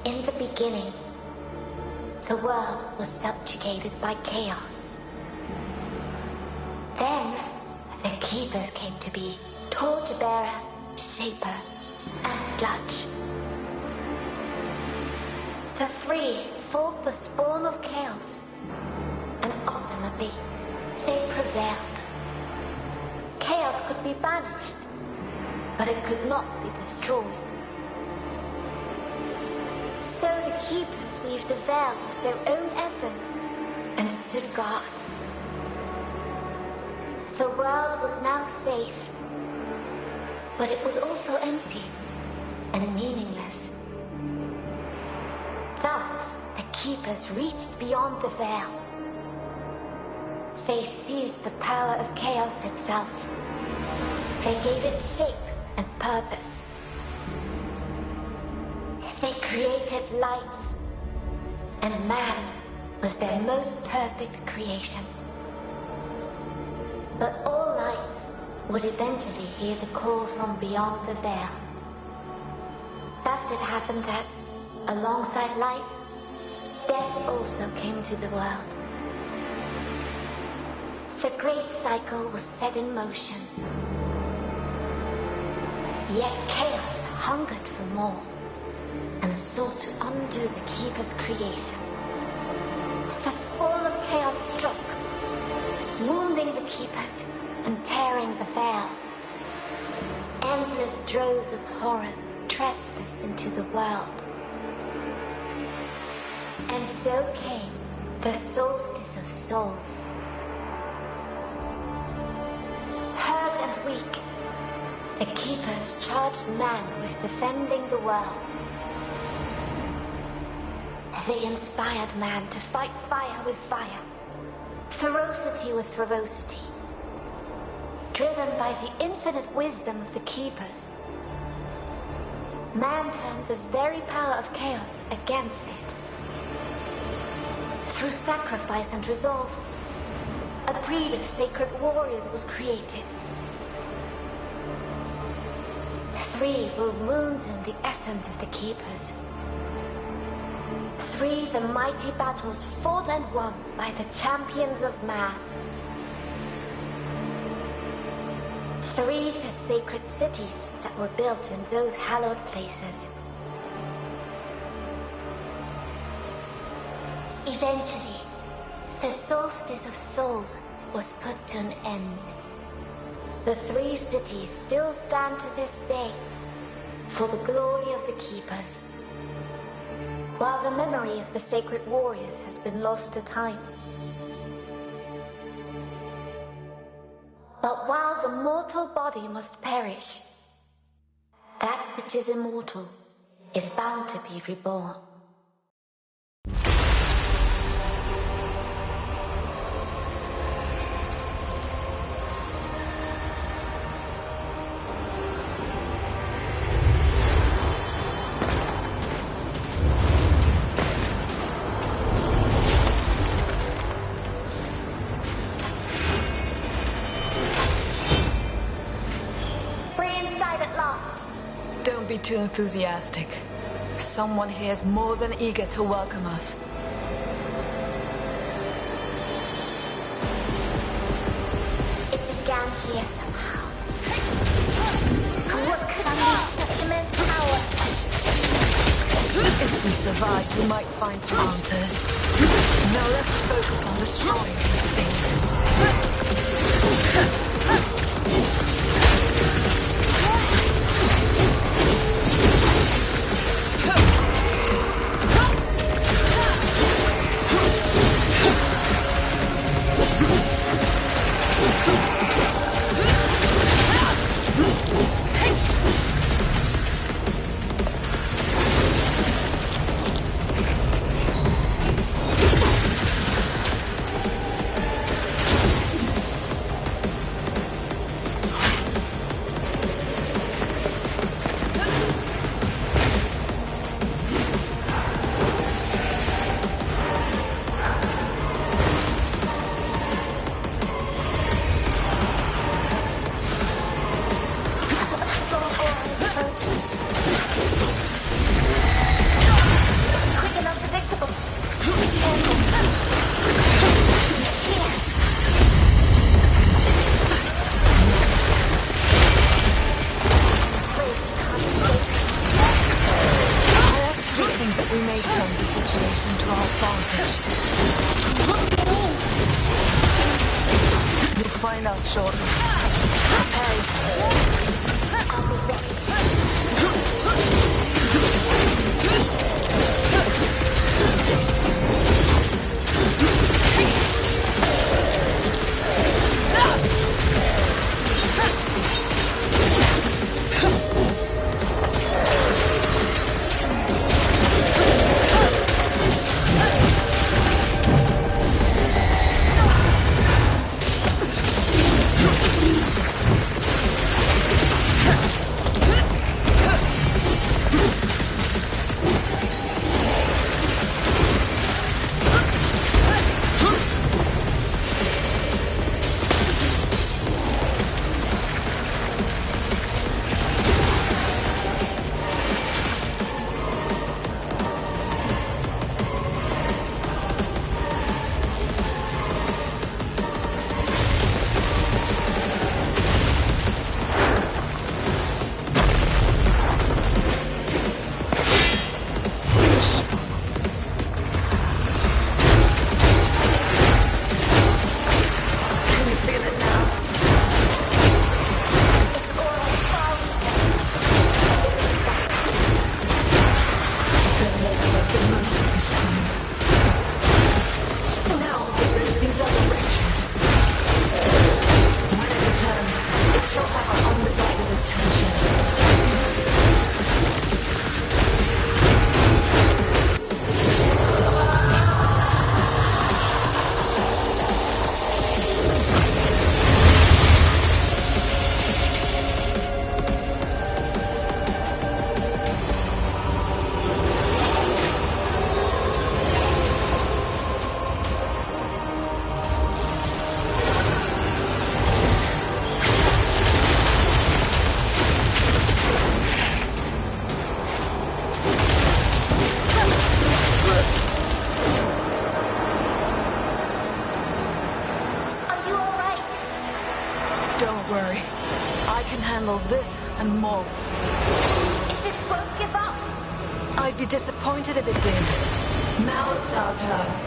In the beginning, the world was subjugated by chaos. Then, the Keepers came to be Torchbearer, Shaper, and Judge. The three fought the spawn of chaos, and ultimately, they prevailed. Chaos could be banished, but it could not be destroyed. So the Keepers weaved a veil of their own essence and stood guard. The world was now safe, but it was also empty and meaningless. Thus, the Keepers reached beyond the veil. They seized the power of chaos itself. They gave it shape and purpose. They created life, and man was their most perfect creation. But all life would eventually hear the call from beyond the veil. Thus it happened that, alongside life, death also came to the world. The great cycle was set in motion. Yet chaos hungered for more, and sought to undo the Keeper's creation. The spawn of chaos struck, wounding the Keepers and tearing the veil. Endless droves of horrors trespassed into the world. And so came the Soulstice of Souls. Hurt and weak, the Keepers charged man with defending the world. They inspired man to fight fire with fire, ferocity with ferocity. Driven by the infinite wisdom of the Keepers, man turned the very power of chaos against it. Through sacrifice and resolve, a breed of sacred warriors was created. 3 were wounds in the essence of the Keepers. 3 the mighty battles fought and won by the champions of man. 3 the sacred cities that were built in those hallowed places. Eventually, the Soulstice of Souls was put to an end. The 3 cities still stand to this day for the glory of the Keepers, while the memory of the sacred warriors has been lost to time. But while the mortal body must perish, that which is immortal is bound to be reborn. Don't be too enthusiastic. Someone here is more than eager to welcome us. It began here somehow. What could unleash such immense power? If we survive, we might find some answers. Now let's focus on destroying these things. Find out shortly. Prepare yourself. I'll be ready. Don't worry. I can handle this and more. It just won't give up. I'd be disappointed if it did. Now it's our turn.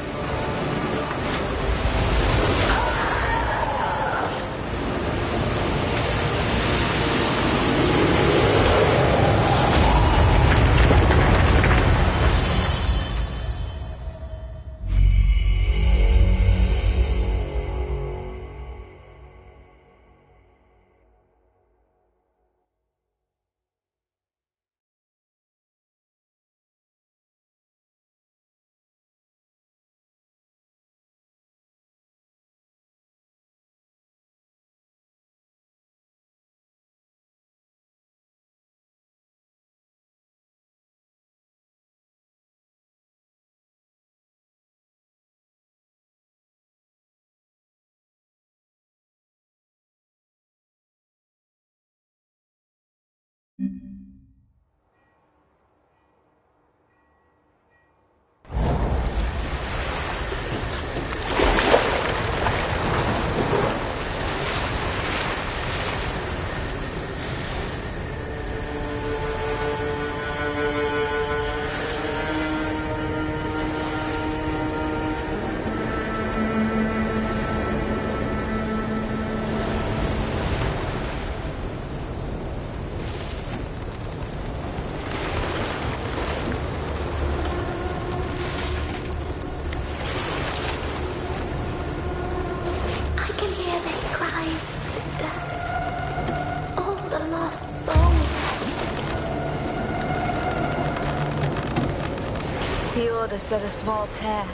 would have said a small tear.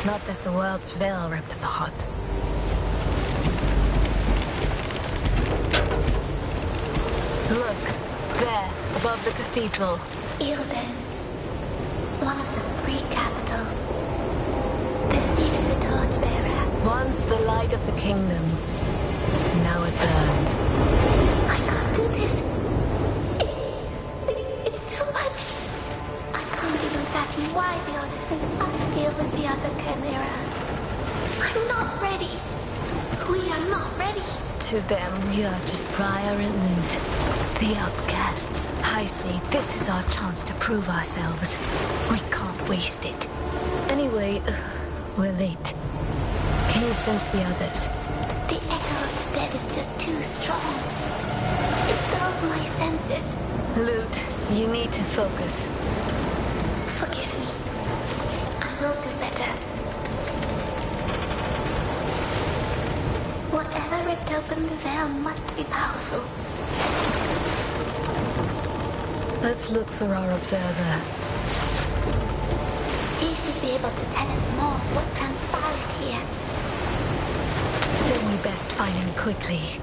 Not that the world's veil ripped apart. Look, there, above the cathedral. Ilden. One of the 3 capitals. The seat of the torchbearer. Once the light of the kingdom. Now it burns. I can't do this. It's too much. I can't even fathom why the Odyssey must deal with the other chimeras. I'm not ready. We are not ready. To them, we are just Briar and Loot. The outcasts. I say this is our chance to prove ourselves. We can't waste it. Anyway, we're late. Can you sense the others? The echo of the dead is just too strong. It dulls my senses. Loot, you need to focus. Forgive me. I will do better. Whatever ripped open the veil must be powerful. Let's look for our observer. He should be able to tell us more of what transpired here. Then we best find him quickly.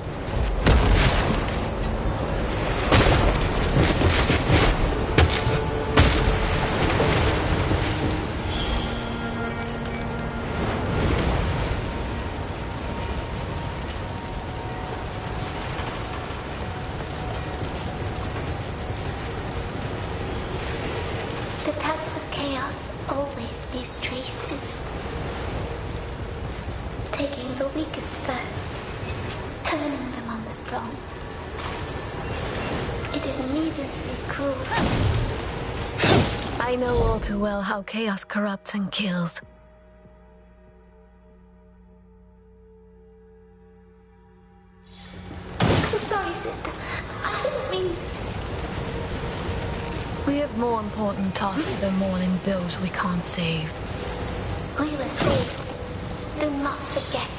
The touch of chaos always leaves traces. Taking the weakest first, turning them on the strong. It is needlessly cruel. I know all too well how chaos corrupts and kills. I'm sorry, sister. I didn't mean... We have more important tasks than mourning those we can't save. We were saved. Do not forget.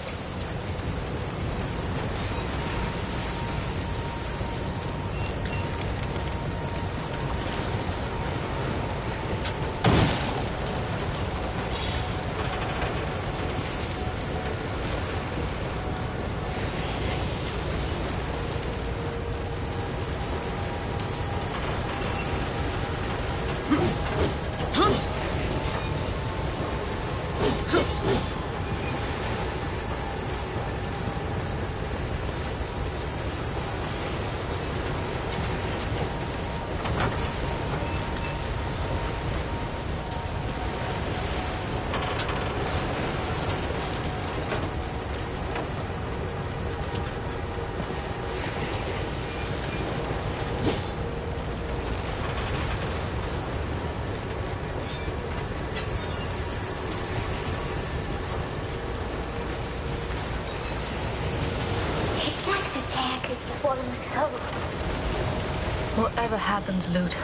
Whatever happens, Loot,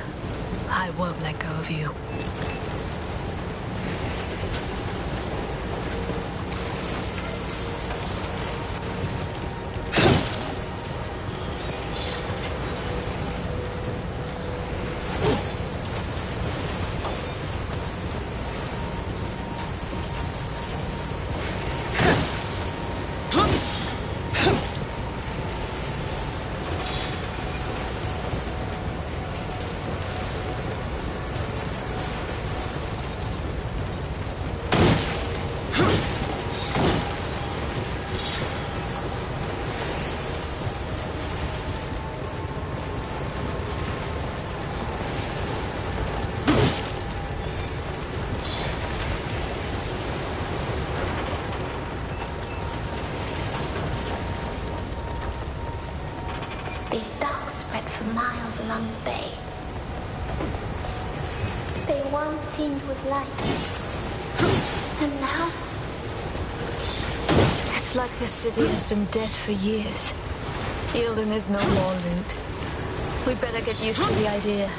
I won't let go of you. For miles along the bay. They once teemed with light. And now? It's like this city has been dead for years. Ilden is no more, Loot. We'd better get used to the idea.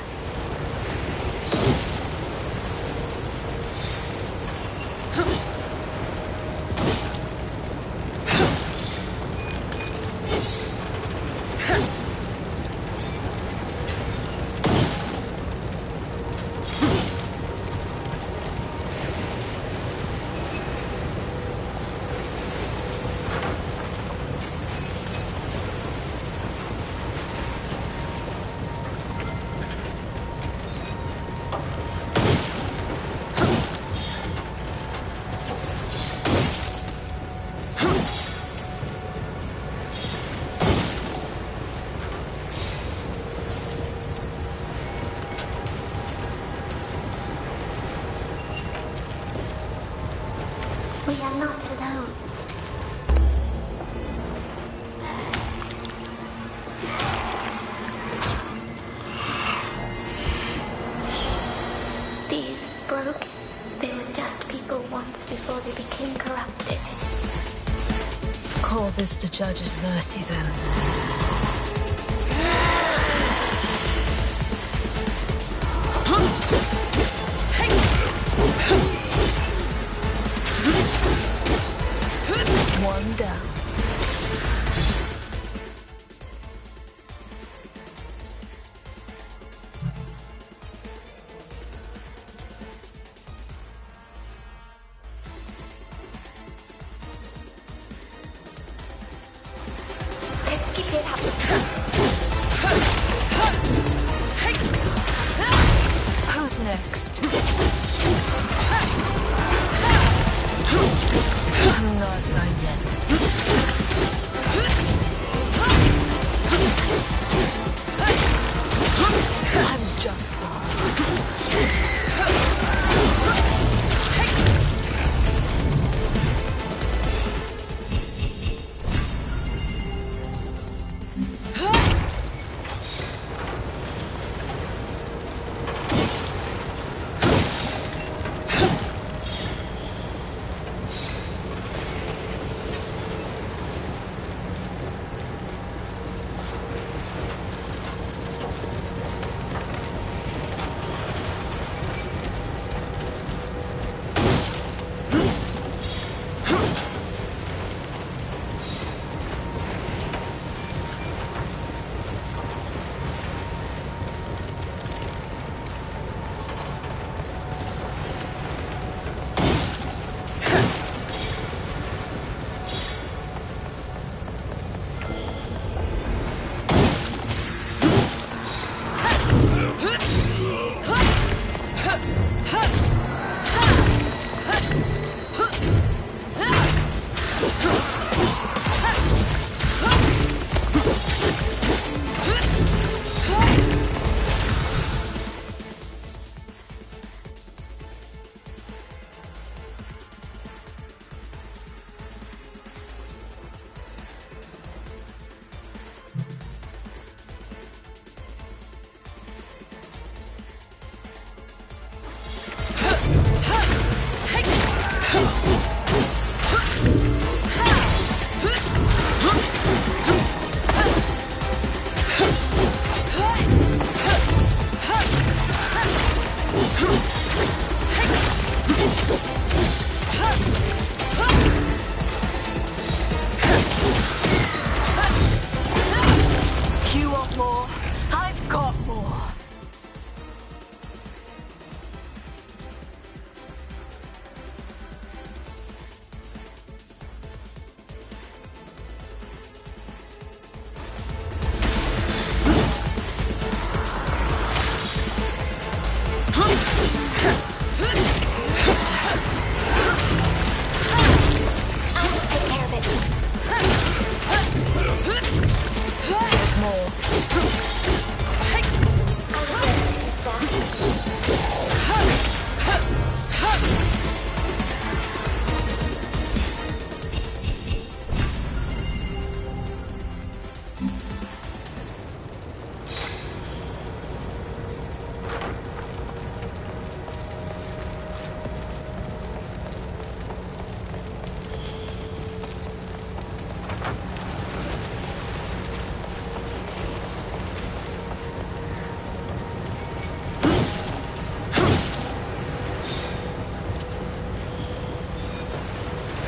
It's the judge's mercy, then. One down. Let's keep it up. Who's next? I'm not done yet. I'm just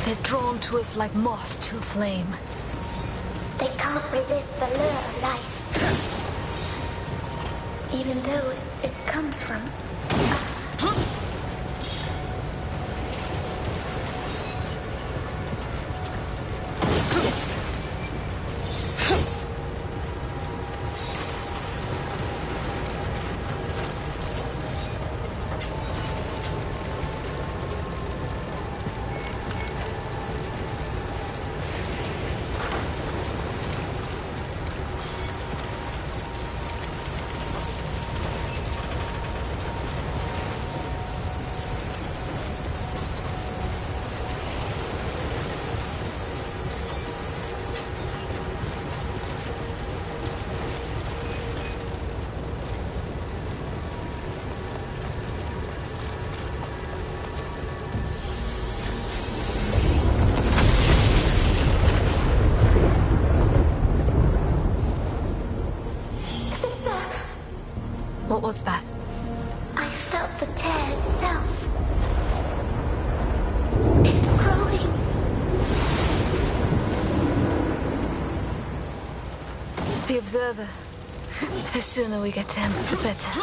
They're drawn to us like moths to a flame. They can't resist the lure of life. Even though it comes from us. What was that? I felt the tear itself. It's growing. The Observer. The sooner we get to him, the better.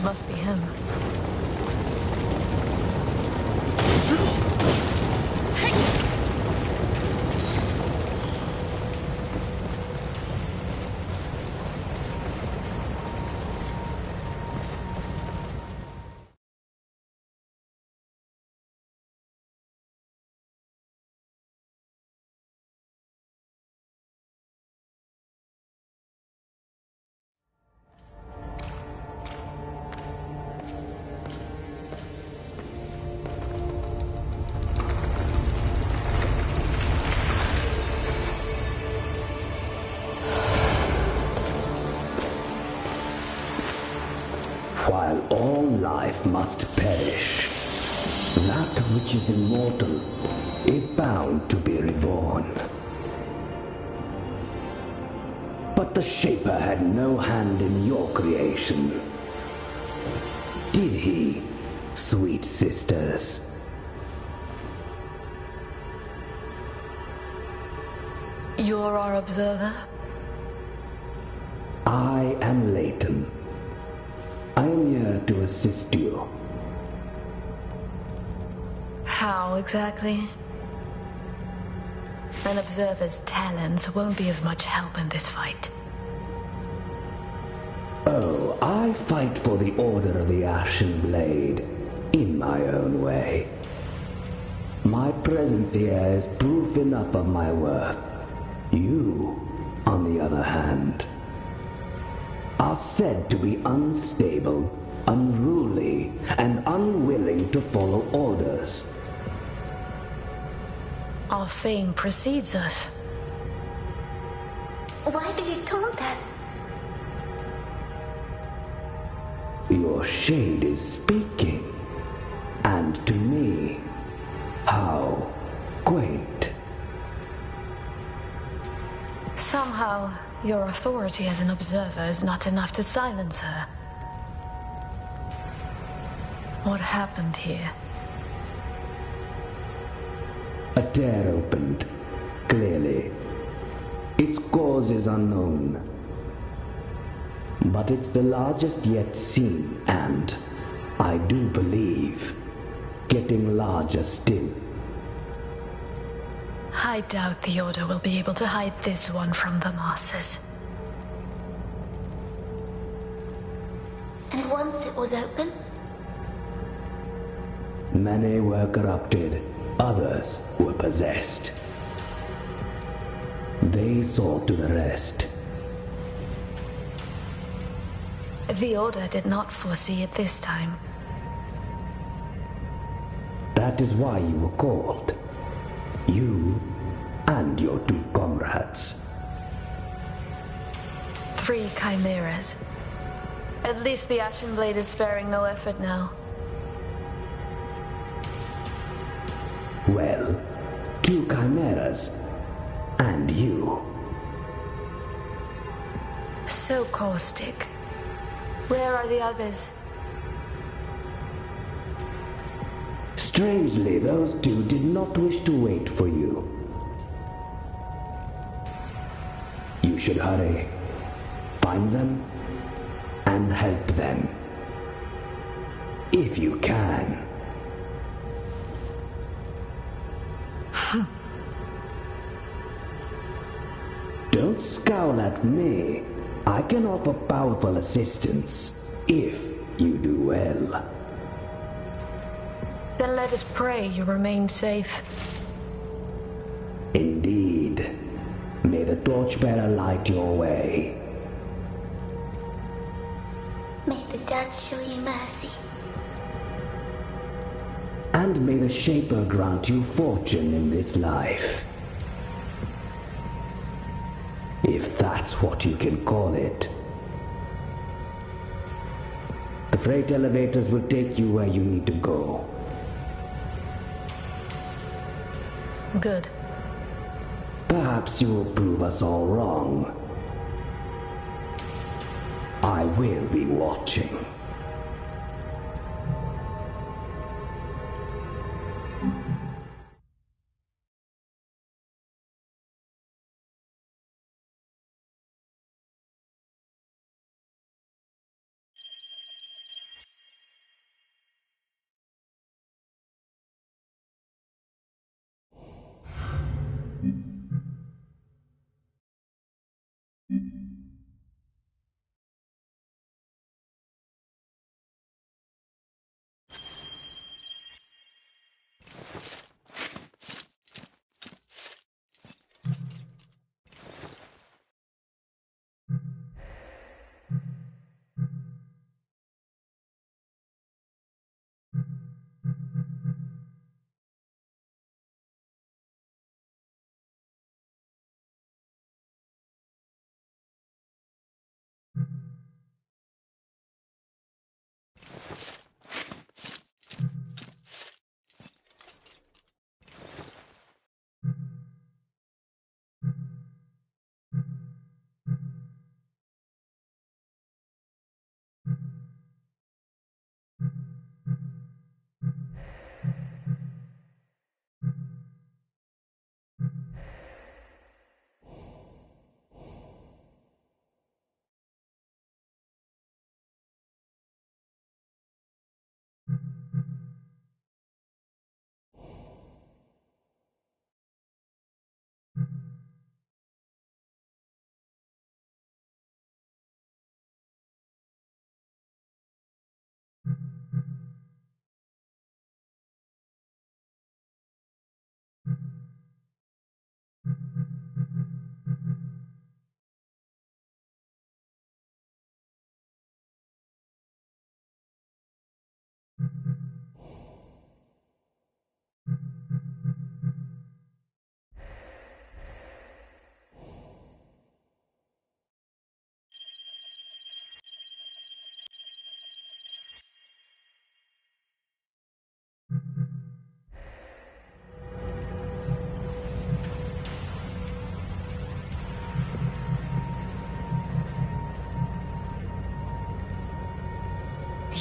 Must be him. While all life must perish, that which is immortal is bound to be reborn. But the Shaper had no hand in your creation. Did he, sweet sisters? You're our Observer? I am Leighton. I am here to assist you. How exactly? An Observer's talents won't be of much help in this fight. Oh, I fight for the Order of the Ashen Blade in my own way. My presence here is proof enough of my worth. You, on the other hand, are said to be unstable, unruly, and unwilling to follow orders. Our fame precedes us. Why do you taunt us? Your shade is speaking, and to me, how quaint. Somehow, your authority as an Observer is not enough to silence her. What happened here? A tear opened, clearly. Its cause is unknown. But it's the largest yet seen, and, I do believe, getting larger still. I doubt the Order will be able to hide this one from the masses. And once it was open? Many were corrupted, others were possessed. They saw to the rest. The Order did not foresee it this time. That is why you were called. You and your 2 comrades. 3 chimeras. At least the Ashen Blade is sparing no effort now. Well, 2 chimeras. And you. So caustic. Where are the others? Strangely, those 2 did not wish to wait for you. You should hurry. Find them and help them. If you can. Don't scowl at me. I can offer powerful assistance, if you do well. Then let us pray you remain safe. Indeed. May the Torchbearer light your way. May the Judge show you mercy. And may the Shaper grant you fortune in this life. If that's what you can call it. The freight elevators will take you where you need to go. Good. Perhaps you will prove us all wrong. I will be watching.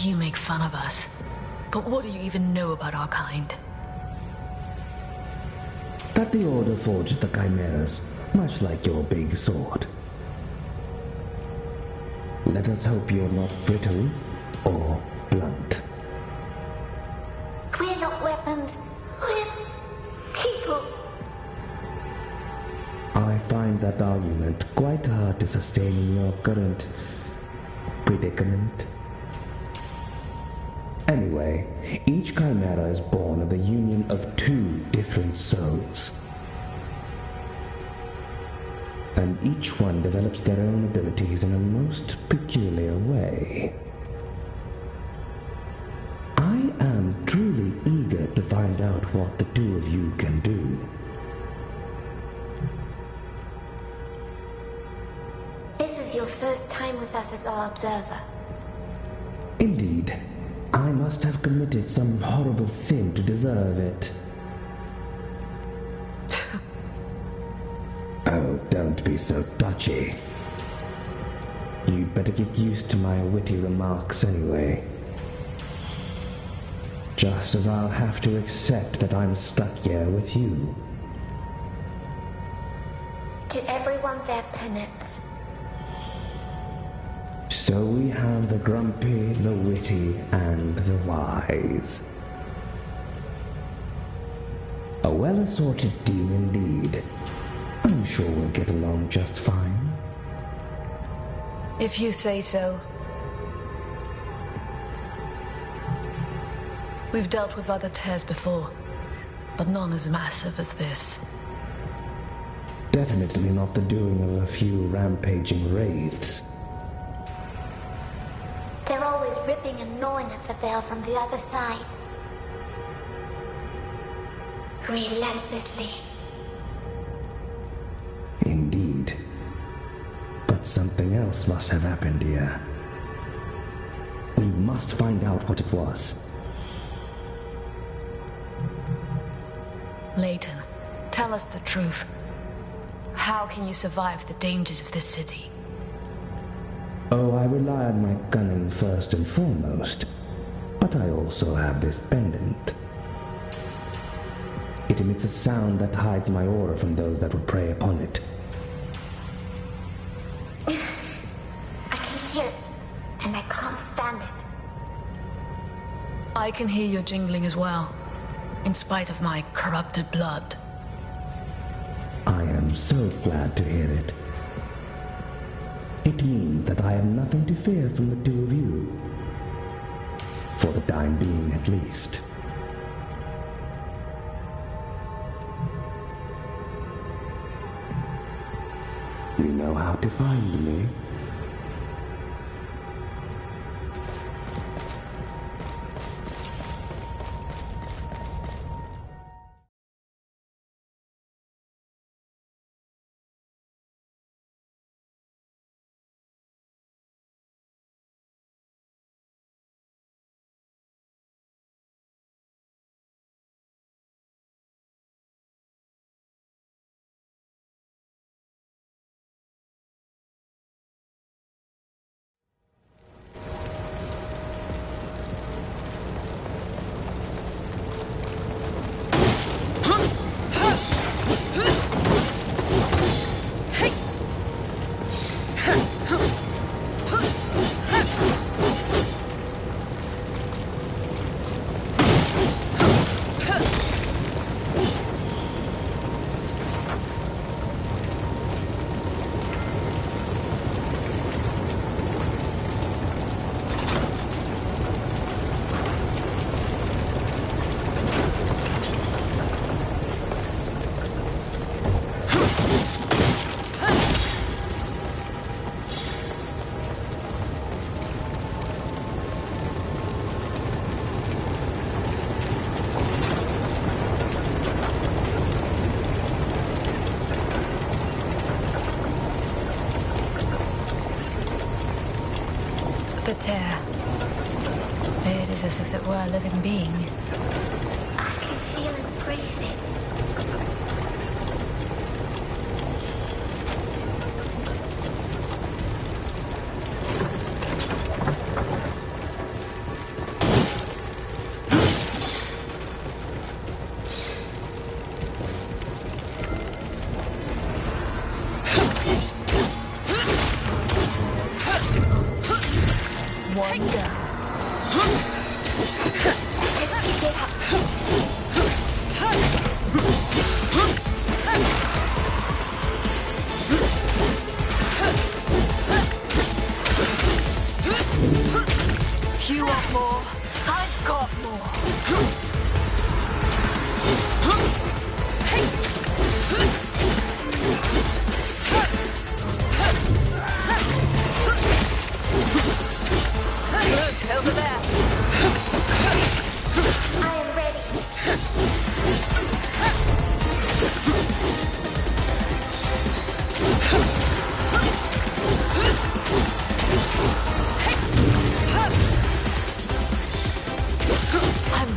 You make fun of us. But what do you even know about our kind? That the Order forges the chimeras, much like your big sword. Let us hope you're not brittle or blunt. We're not weapons. We're people. find that argument quite hard to sustain in your current predicament. Anyway, each chimera is born of the union of two different souls. And each one develops their own abilities in a most peculiar way. I am truly eager to find out what the two of you can do. This is your first time with us as our observer. Indeed. I must have committed some horrible sin to deserve it. Oh, don't be so touchy. You'd better get used to my witty remarks anyway. Just as I'll have to accept that I'm stuck here with you. To everyone their penance. So we have the grumpy, the witty, and the wise. A well-assorted team indeed. I'm sure we'll get along just fine. If you say so. We've dealt with other tears before, but none as massive as this. Definitely not the doing of a few rampaging wraiths. They're always ripping and gnawing at the veil from the other side. Relentlessly. Indeed. But something else must have happened here. We must find out what it was. Layton, tell us the truth. How can you survive the dangers of this city? Oh, I rely on my cunning first and foremost, but I also have this pendant. It emits a sound that hides my aura from those that would prey upon it. I can hear it, and I can't stand it. I can hear your jingling as well, in spite of my corrupted blood. I am so glad to hear it. It means that I have nothing to fear from the two of you. For the time being, at least. You know how to find me. The tear. It is as if it were a living being. I can feel it breathing. Wonder.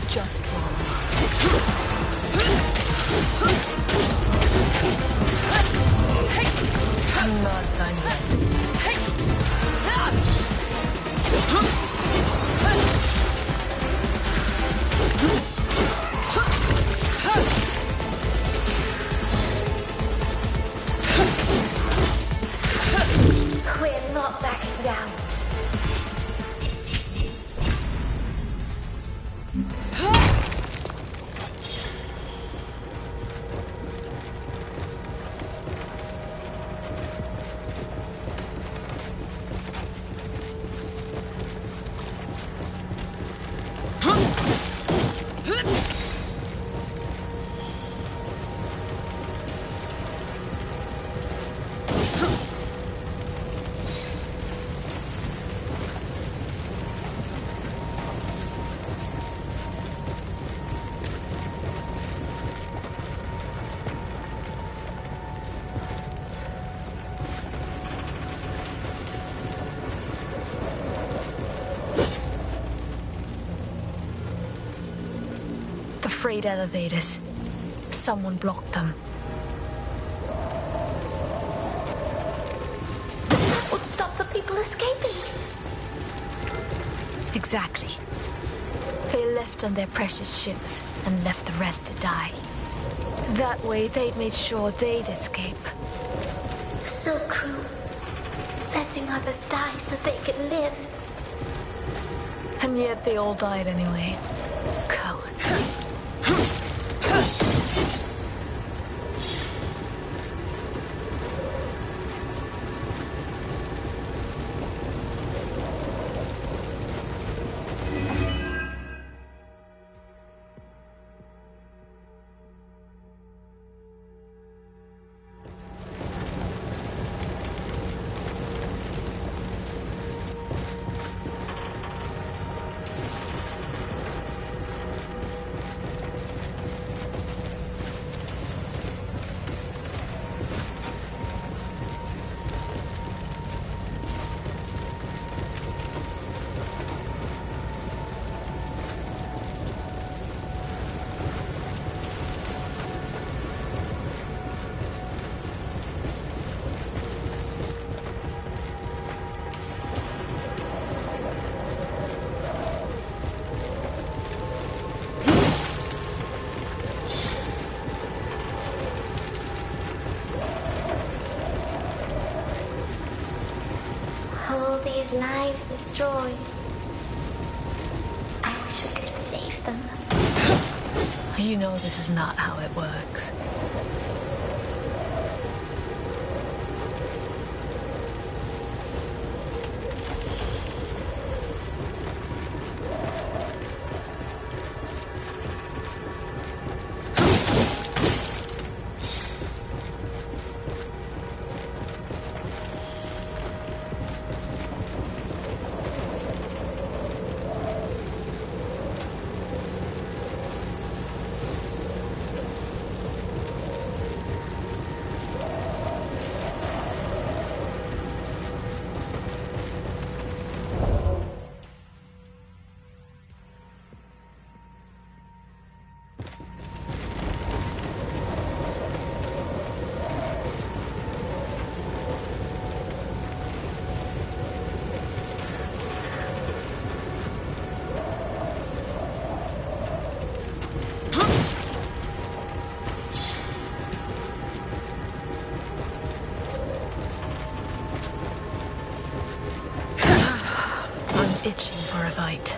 just wrong. I'm not done yet. We're not backing down. Freight elevators. Someone blocked them. That would stop the people escaping. Exactly. They left on their precious ships and left the rest to die. That way, they'd made sure they'd escape. So cruel. Letting others die so they could live. And yet they all died anyway. Cowards. All these lives destroyed. I wish we could have saved them. You know this is not how it works. Itching for a fight.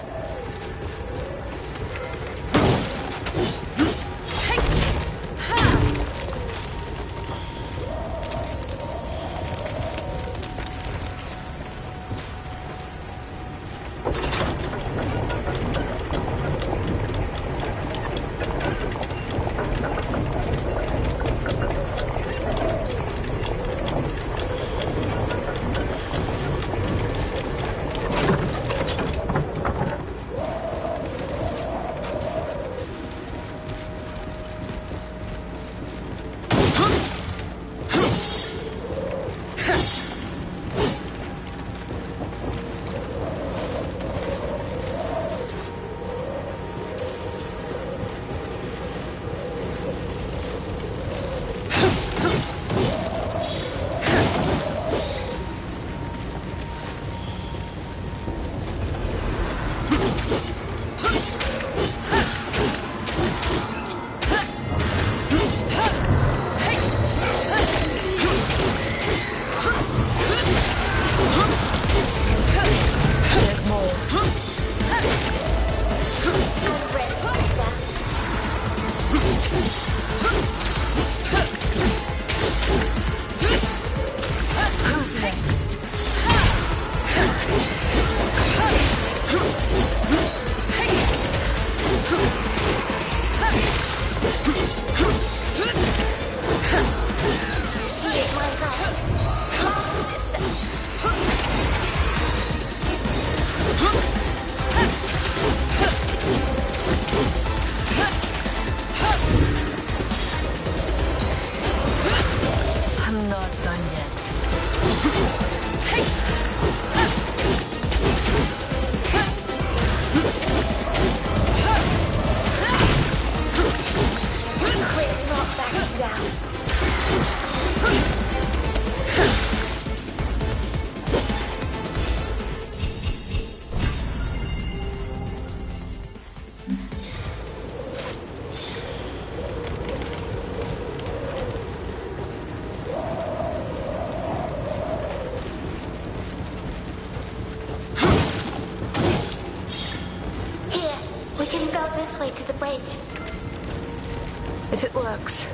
this way to the bridge. If it works.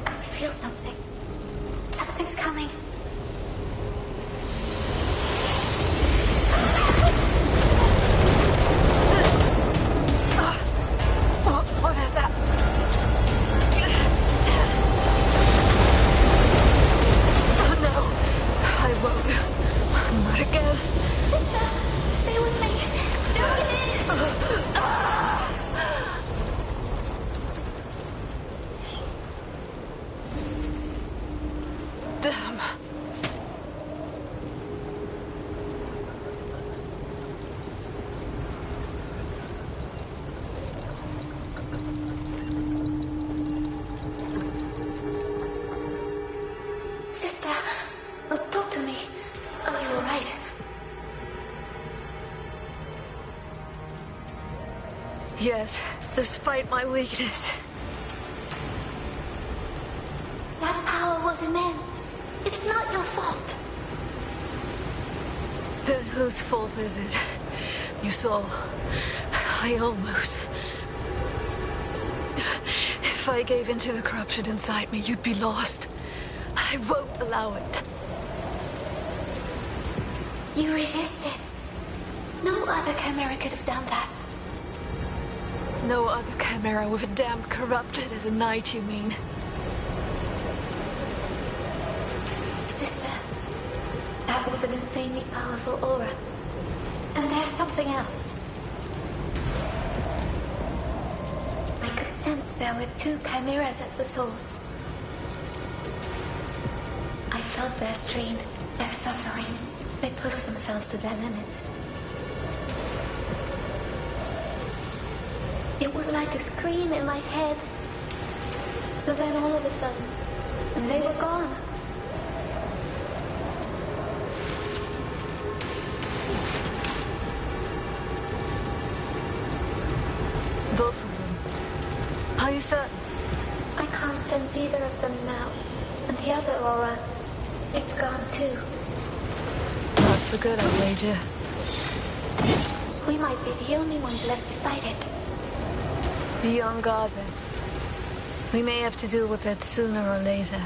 I feel something. Something's coming. What is that? Oh no, I won't. Not again. Sister, stay with me. Don't get in. Damn. Sister, talk to me. Are you alright? Yes, despite my weakness. That power was immense. It's not your fault. Then whose fault is it? You saw. I almost. If I gave in to the corruption inside me, you'd be lost. I won't allow it. You resisted. No other Chimera could have done that. No other Chimera with a damn corrupted as a knight, you mean? Sister, that was an insanely powerful aura. And there's something else. I could sense there were two chimeras at the source. I felt their strain, their suffering. They pushed themselves to their limits. It was like a scream in my head. But then all of a sudden, they were gone. Both of them. Are you certain? I can't sense either of them now. And the other aura, it's gone too. Not for good, I wager. might be the only ones left to fight it. Be on guard then. We may have to deal with that sooner or later.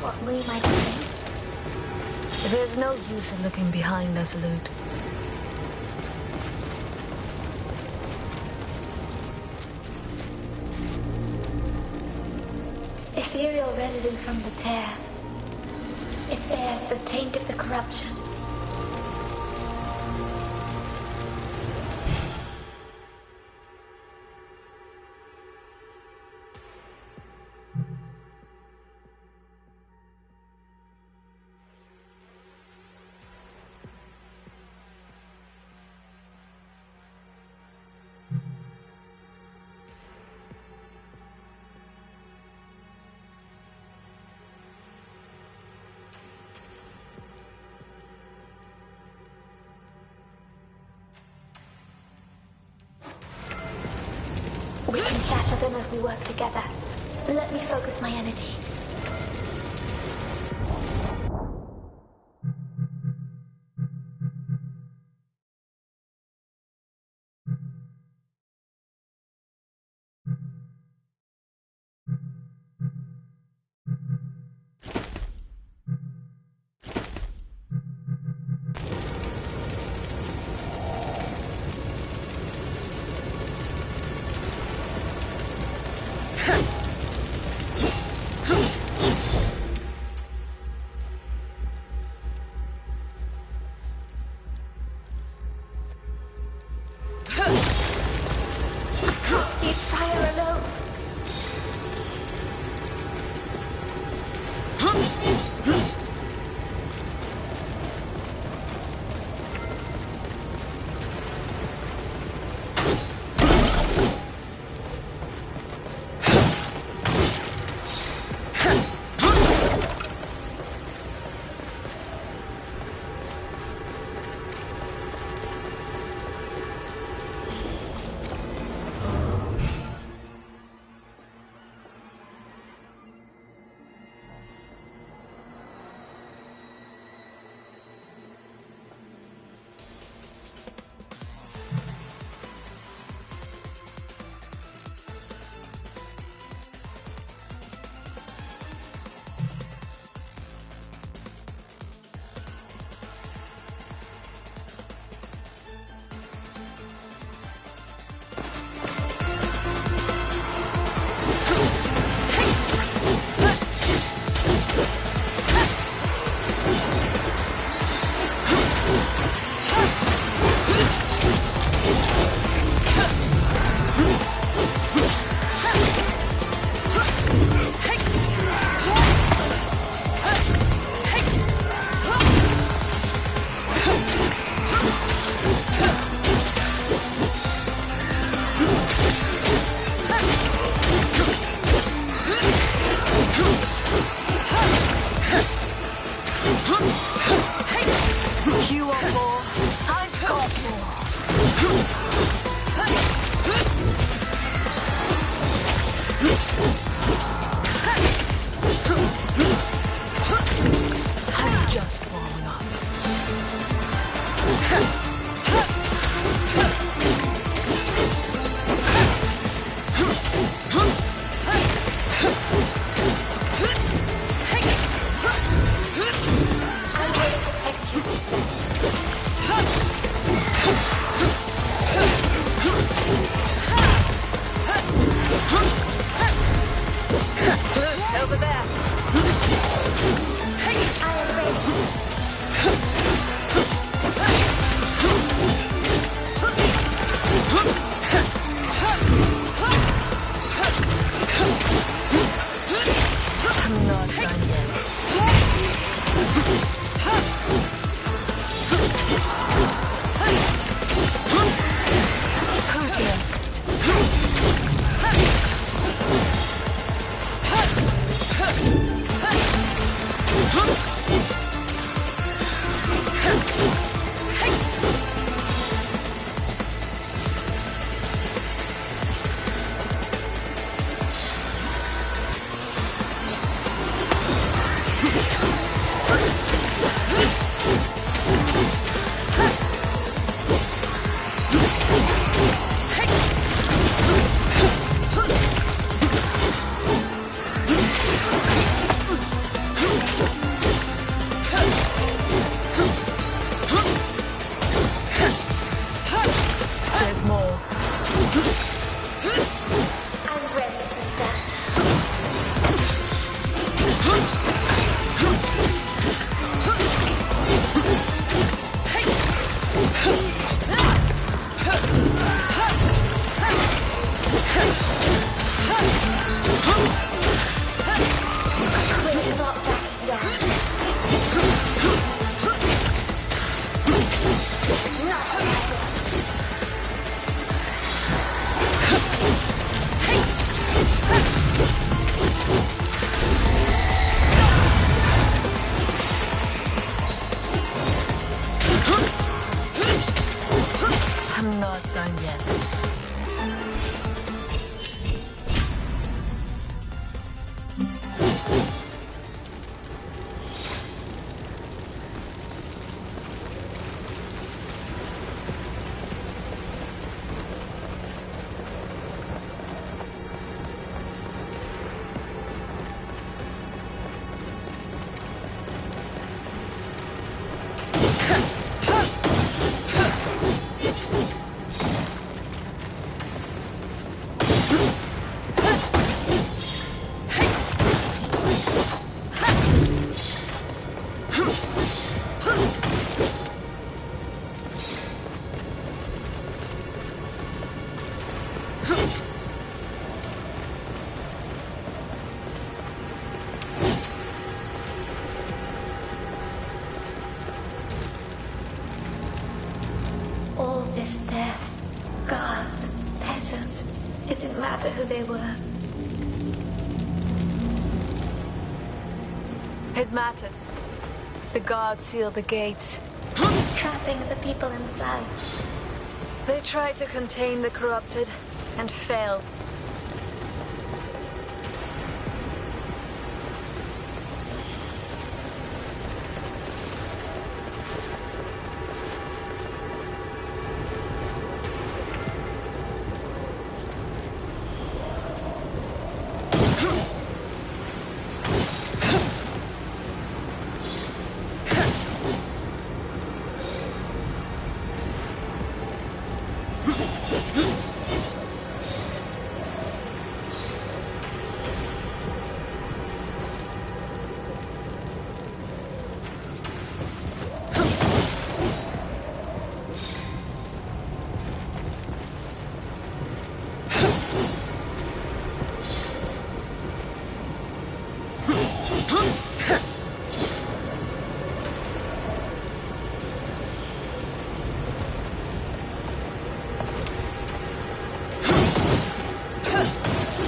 What we might think. There's no use in looking behind us, Lute. Ethereal residue from the tear. It bears the taint of the corruption. We can shatter them if we work together. Let me focus my energy. I'm not done yet. All this death, guards, peasants, it didn't matter who they were. It mattered. The guards sealed the gates. Trapping the people inside. They tried to contain the corrupted, and failed.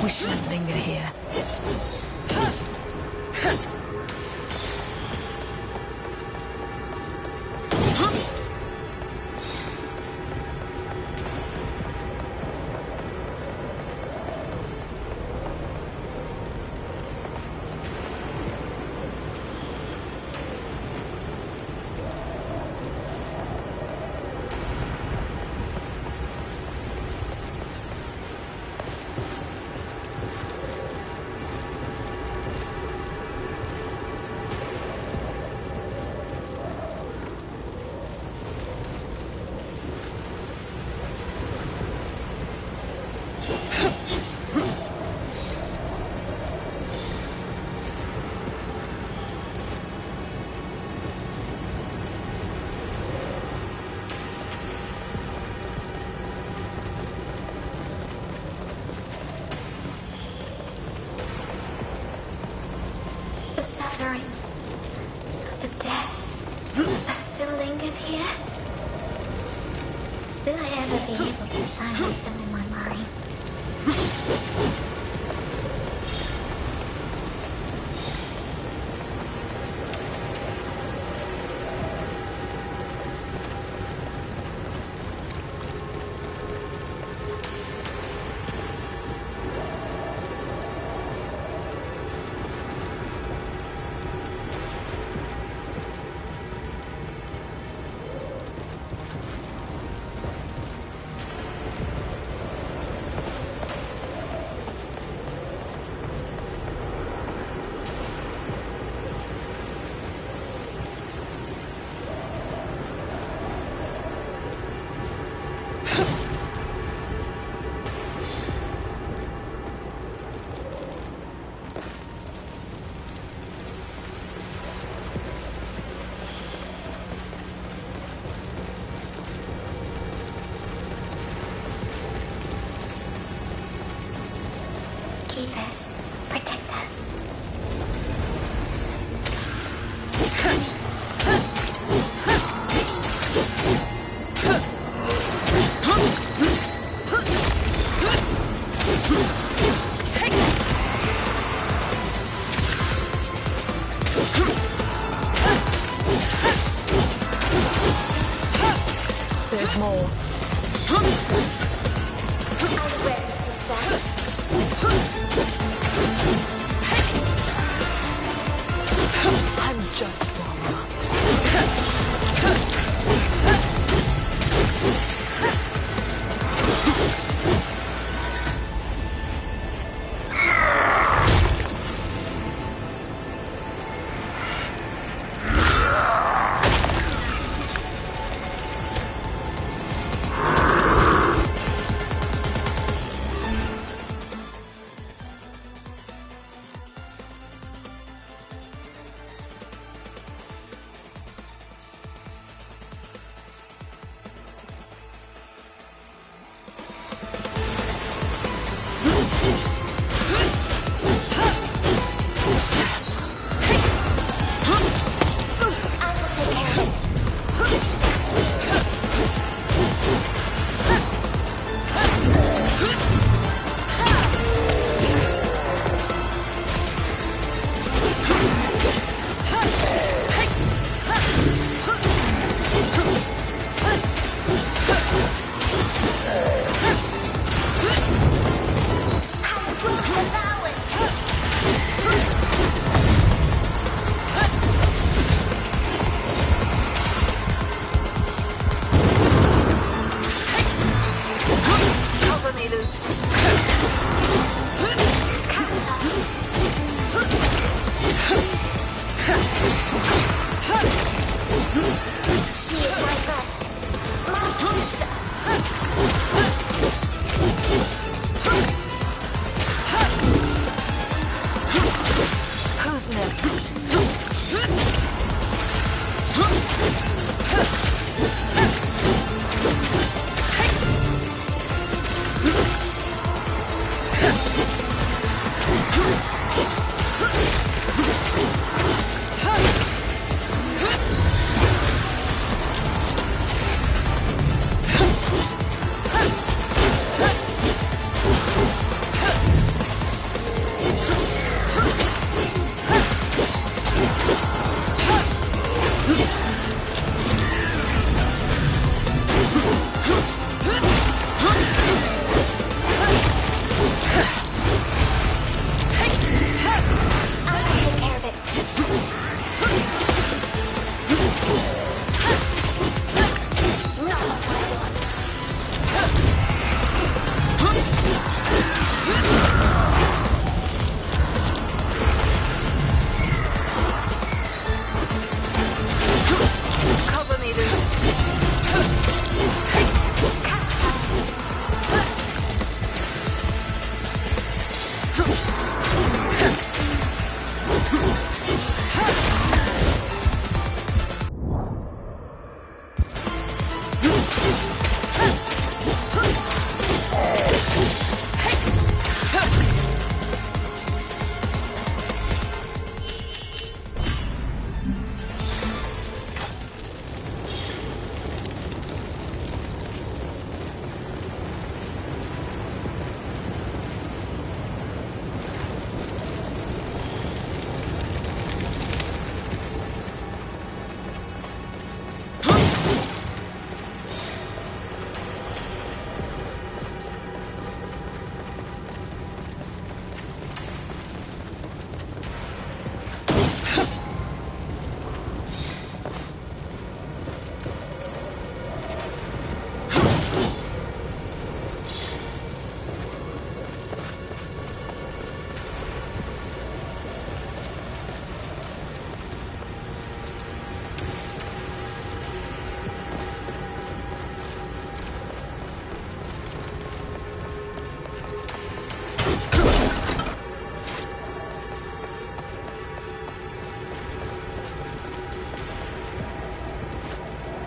We shouldn't linger here. The death that still lingered here? Will I ever be able to silence them in my mind? Keep us. Protect us. There's more. I'm ready, sister. I'm just warm up.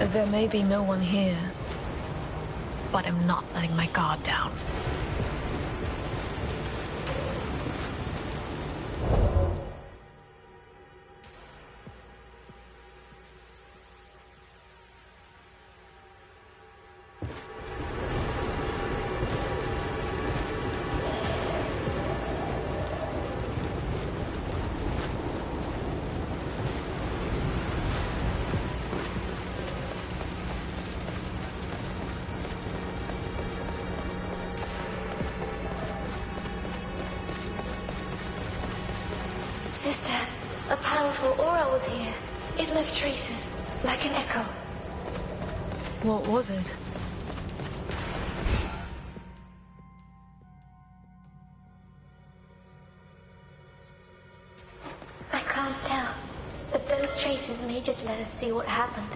There may be no one here, but I'm not letting my guard down. was here, it left traces, like an echo. What was it? I can't tell, but those traces may just let us see what happened.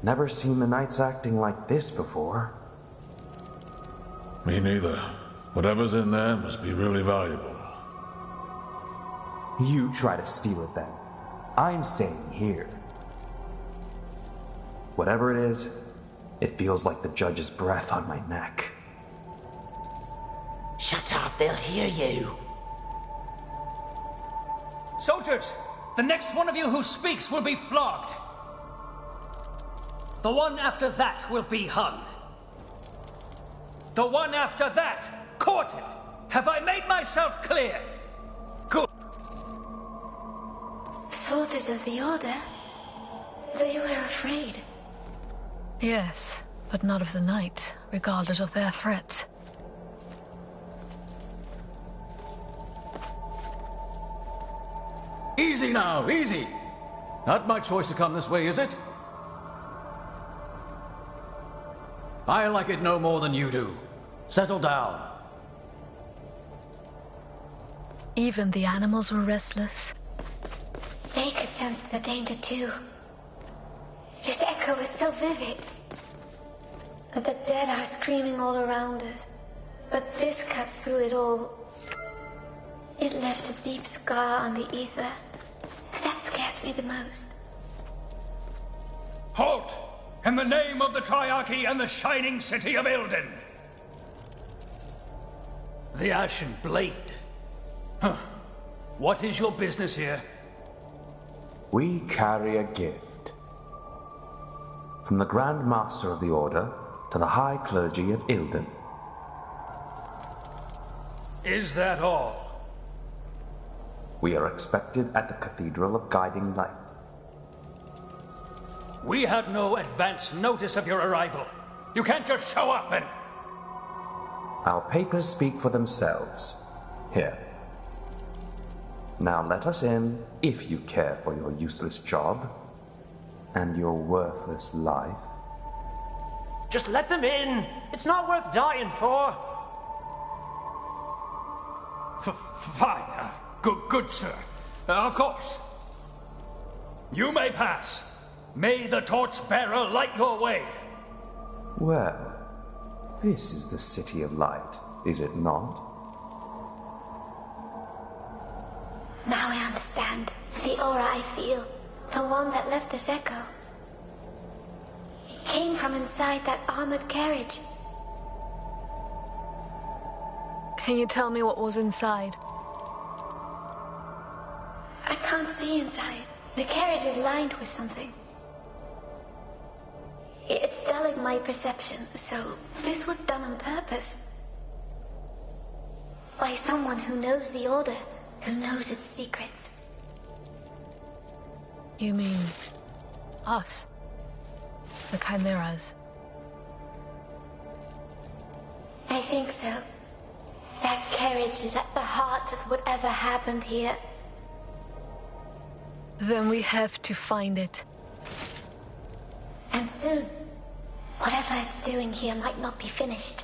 Never seen the Knights acting like this before. Me neither. Whatever's in there must be really valuable. You try to steal it then. I'm staying here. Whatever it is, it feels like the judge's breath on my neck. Shut up, they'll hear you. Soldiers, the next one of you who speaks will be flogged. The one after that will be hung. The one after that, quartered. Have I made myself clear? Good. Soldiers of the Order? They were afraid. Yes, but not of the Knights, regardless of their threats. Easy now, easy. Not my choice to come this way, is it? I like it no more than you do. Settle down. Even the animals were restless. They could sense the danger too. This echo is so vivid. The dead are screaming all around us, but this cuts through it all. It left a deep scar on the ether. That scares me the most. Halt! In the name of the Triarchy and the shining city of Ilden! The Ashen Blade. Huh. What is your business here? We carry a gift. From the Grand Master of the Order to the High Clergy of Ilden. Is that all? We are expected at the Cathedral of Guiding Light. We had no advance notice of your arrival. You can't just show up and... Our papers speak for themselves. Here. Now let us in, if you care for your useless job and your worthless life. Just let them in. It's not worth dying for. Fine. Good, sir. Of course. You may pass. May the torchbearer light your way. Well, this is the City of Light, is it not? Now I understand. The aura I feel, the one that left this echo. It came from inside that armored carriage. Can you tell me what was inside? I can't see inside. The carriage is lined with something. It's dulling my perception, so this was done on purpose. By someone who knows the Order, who knows its secrets. You mean... us? The Chimeras? I think so. That carriage is at the heart of whatever happened here. Then we have to find it. And soon, whatever it's doing here might not be finished.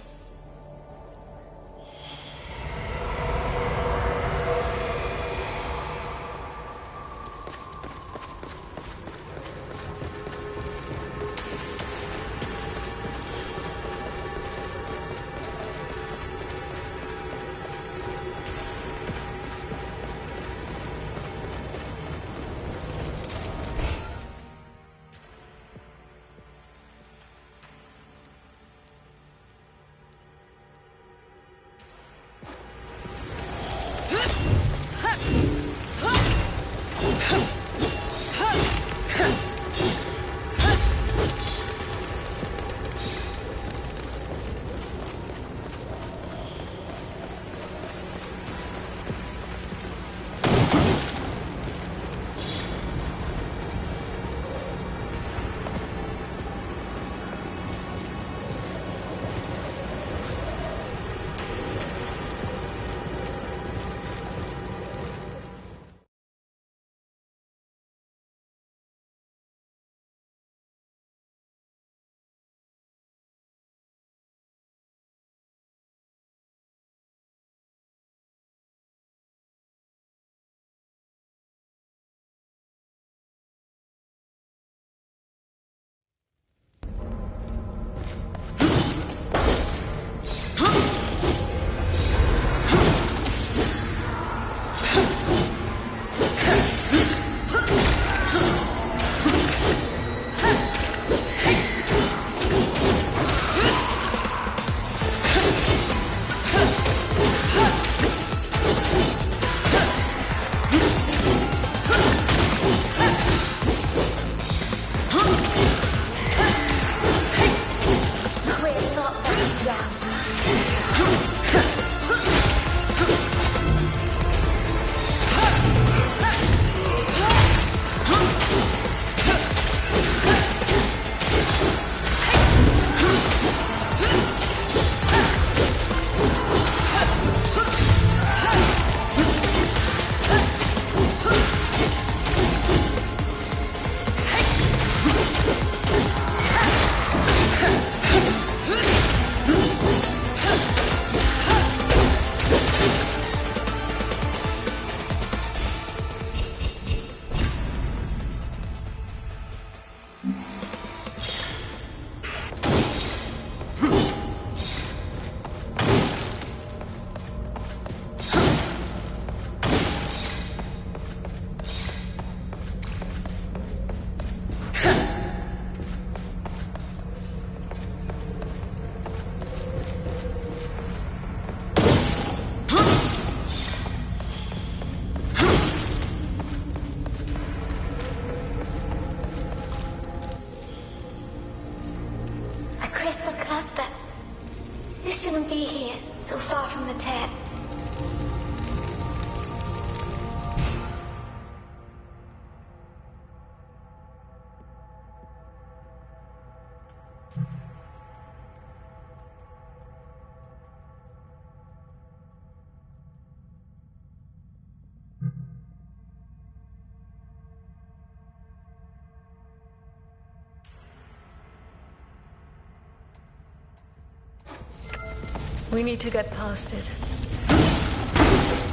We need to get past it.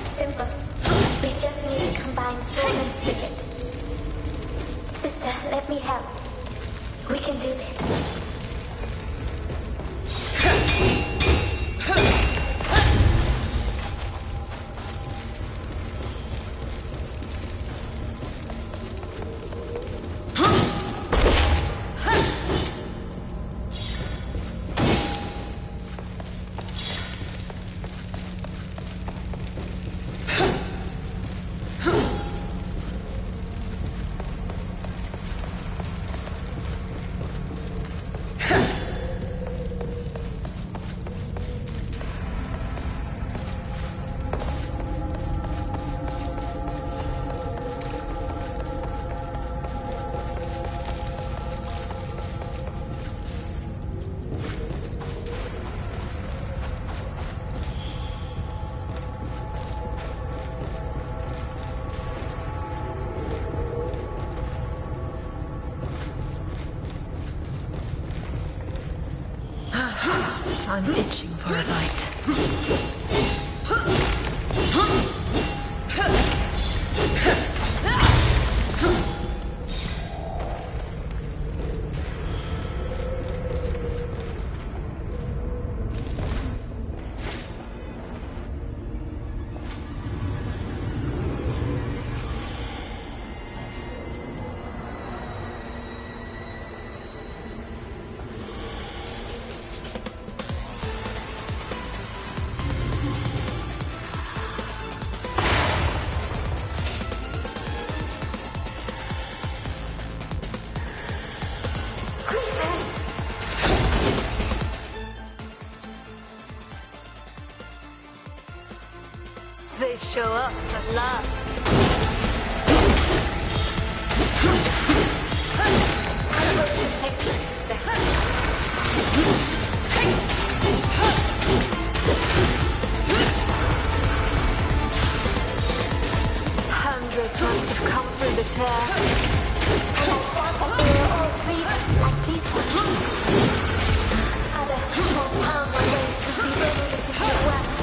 Simple. We just need to combine soul and spirit. Sister, let me help. We can do this. I'm itching for a fight. They show up at last. I will protect you, sister. Hundreds must have come through the tear. And I thought that they were all breathing like these ones. Other more powerful ways would be ready to secure weapons.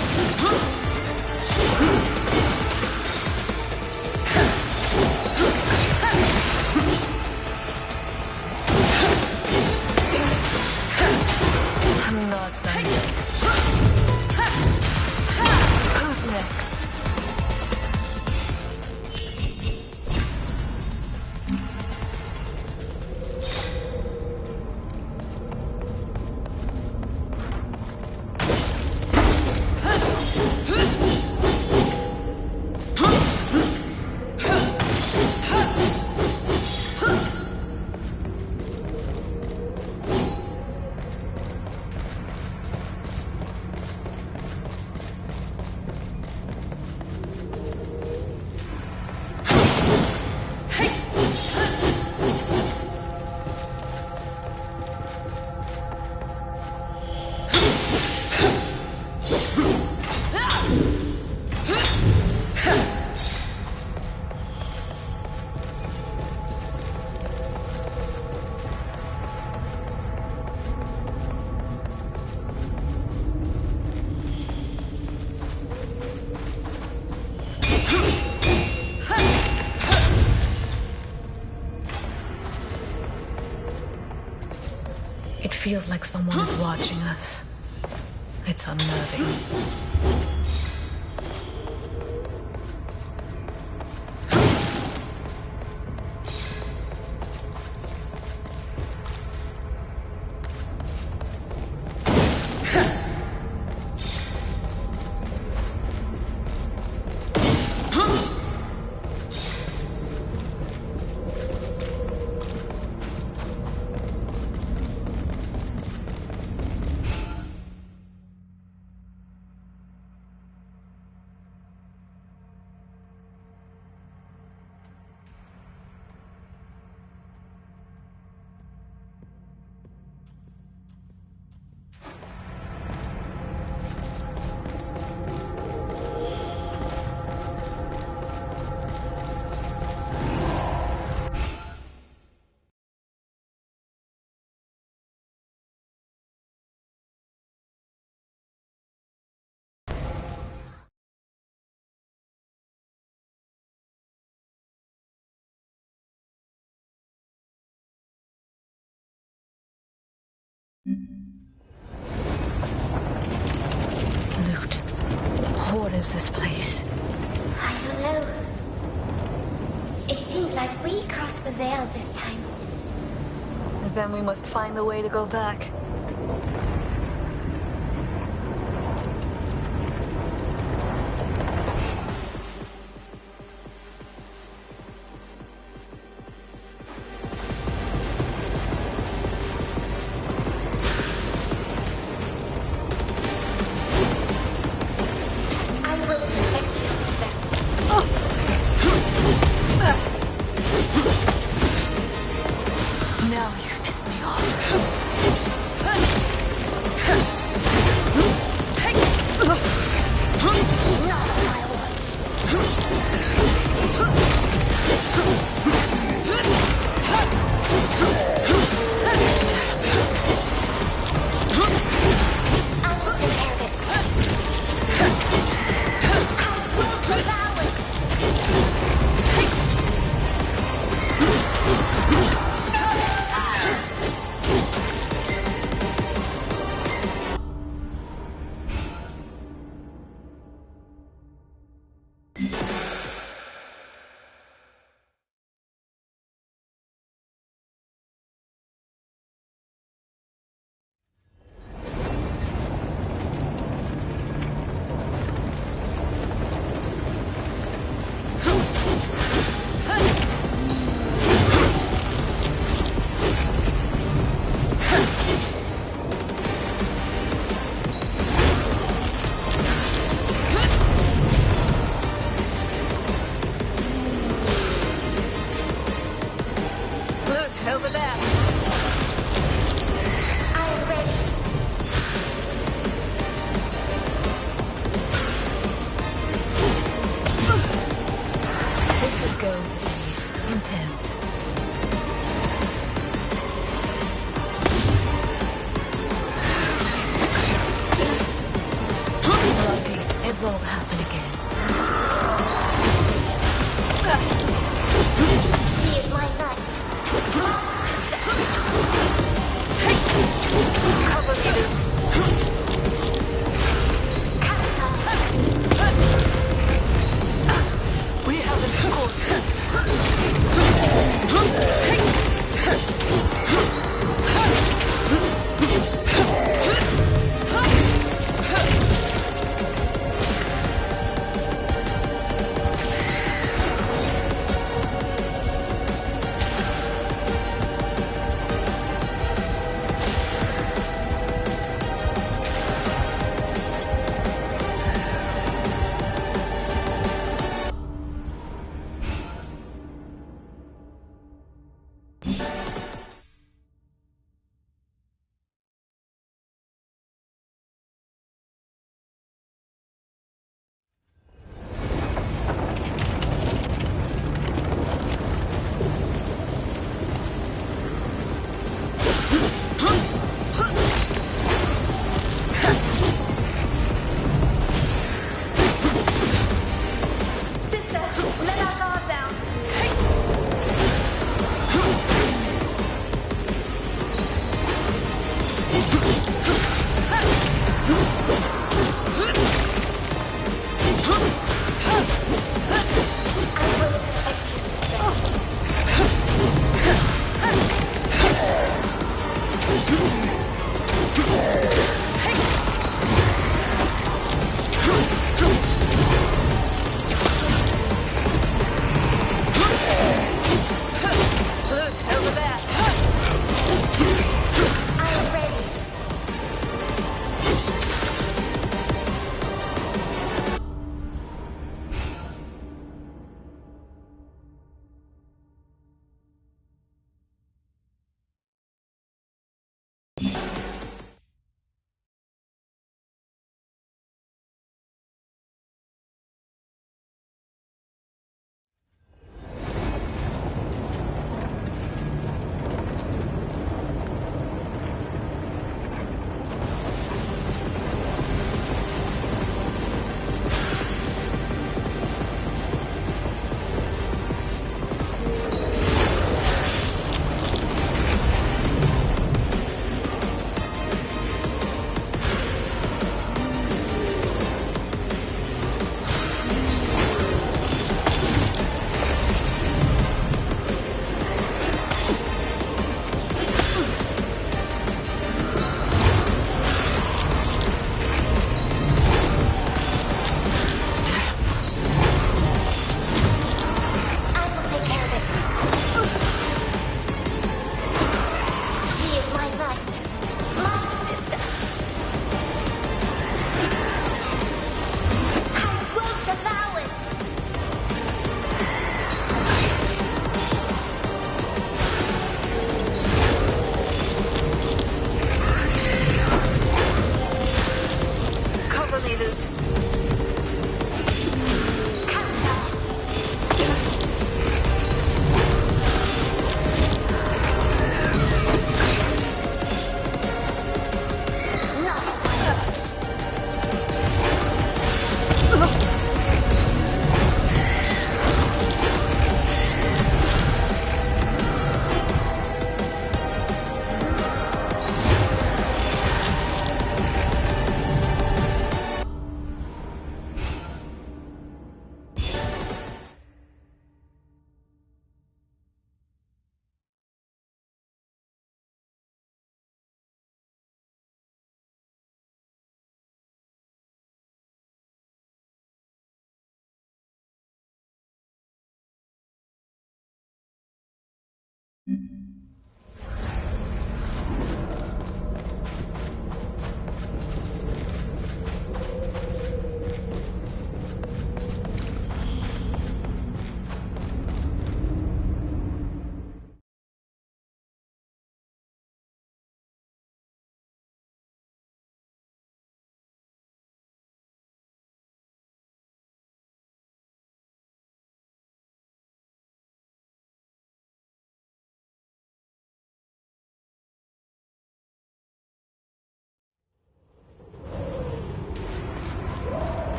I'm not done yet. Who's next? It feels like someone is watching us. It's unnerving. Loot. What is this place? I don't know. It seems like we crossed the veil this time. Then we must find a way to go back. Now you've pissed me off. Over there. I'm ready. This is going to be intense. Lucky, it won't happen again. She is my knight. Cover me, Loot. We have a Soulstice.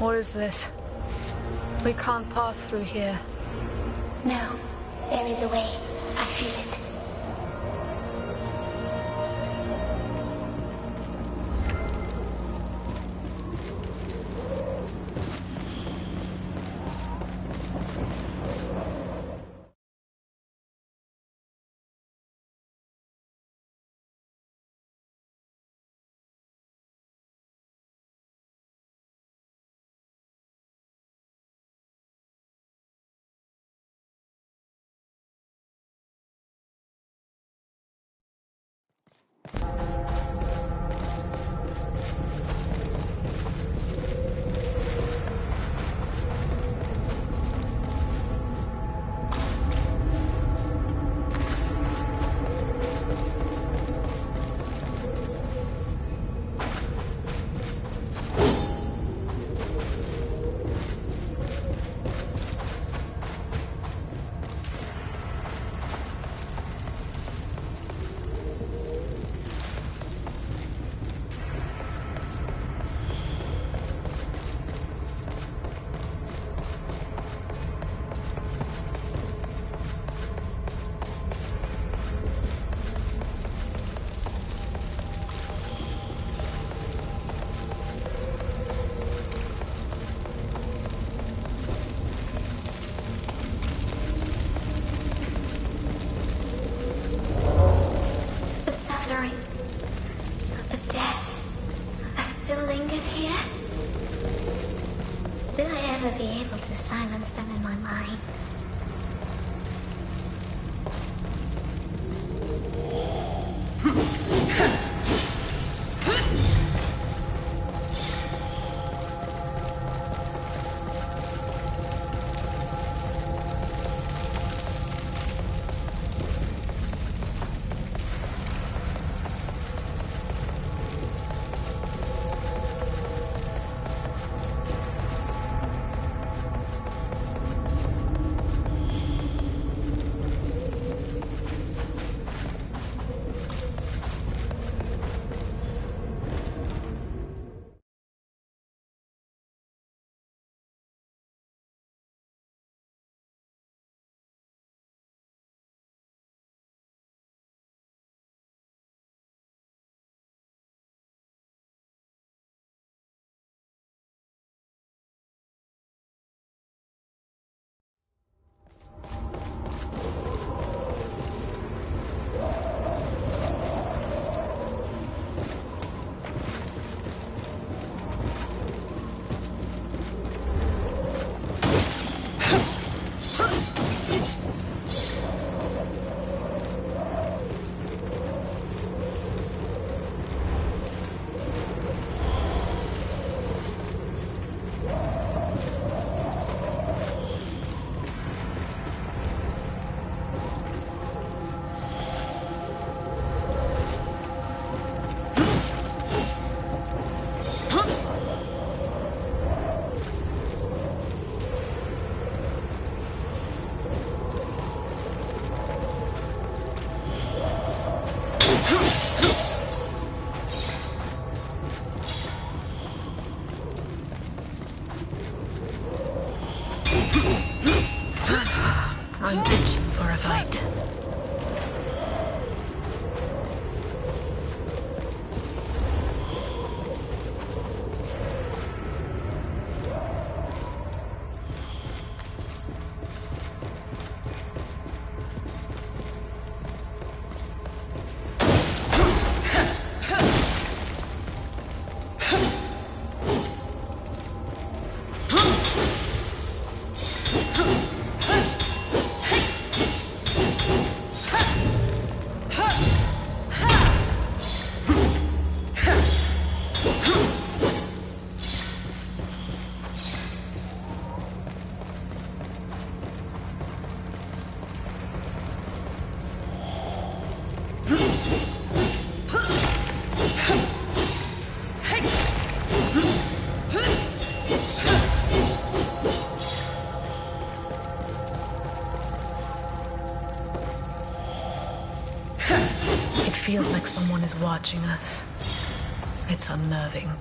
What is this? We can't pass through here. No, there is a way. I feel it. Be able to silence them in my mind. I'm itching for a fight. It feels like someone is watching us. It's unnerving.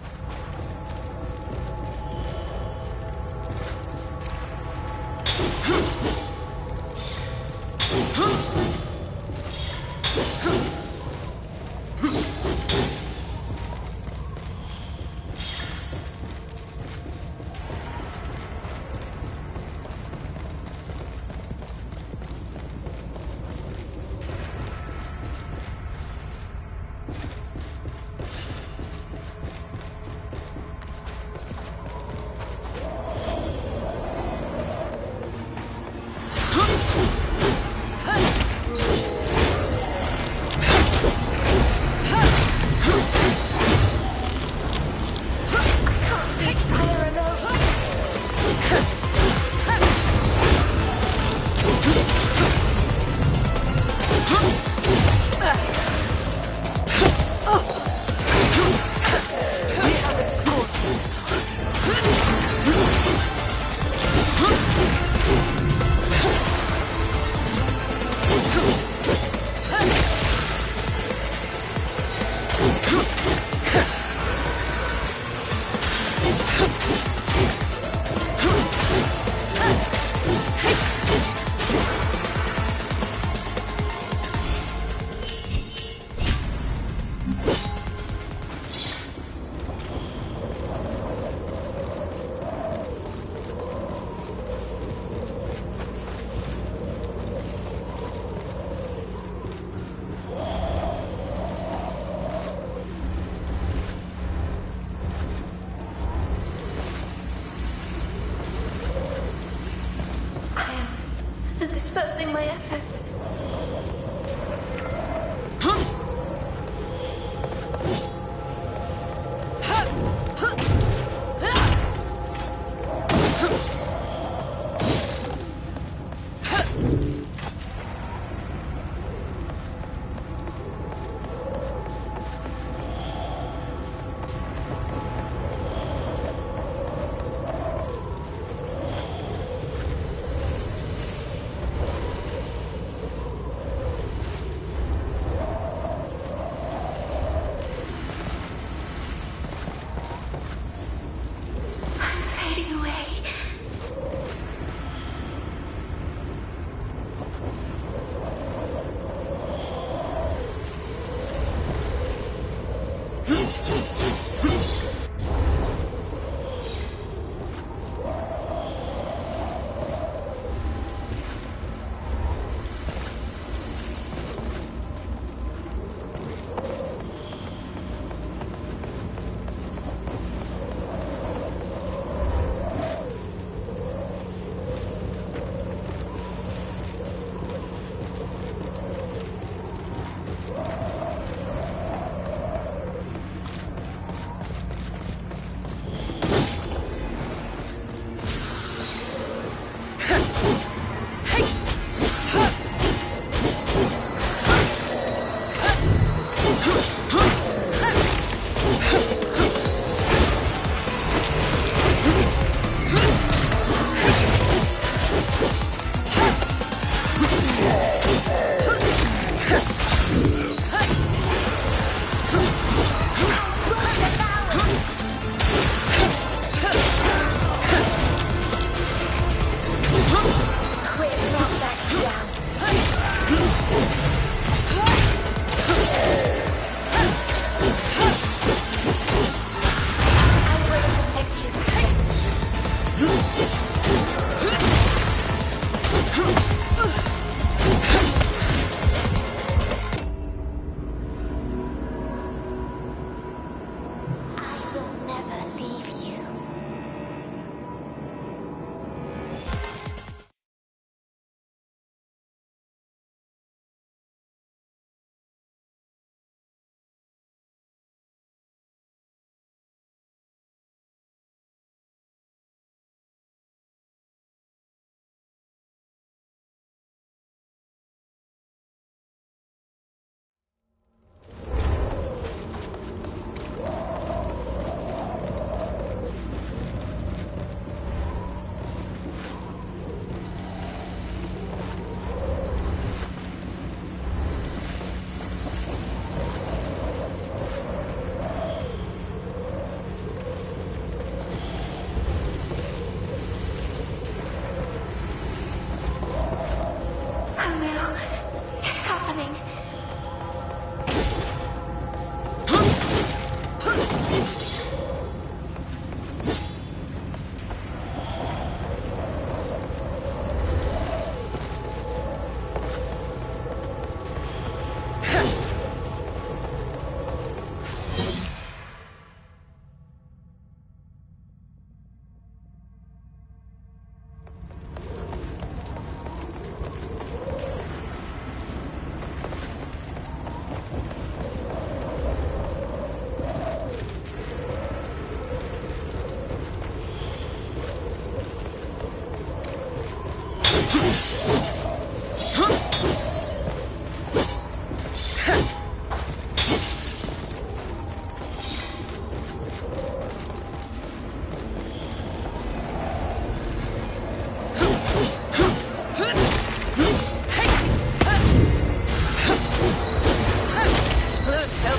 Dispersing my efforts.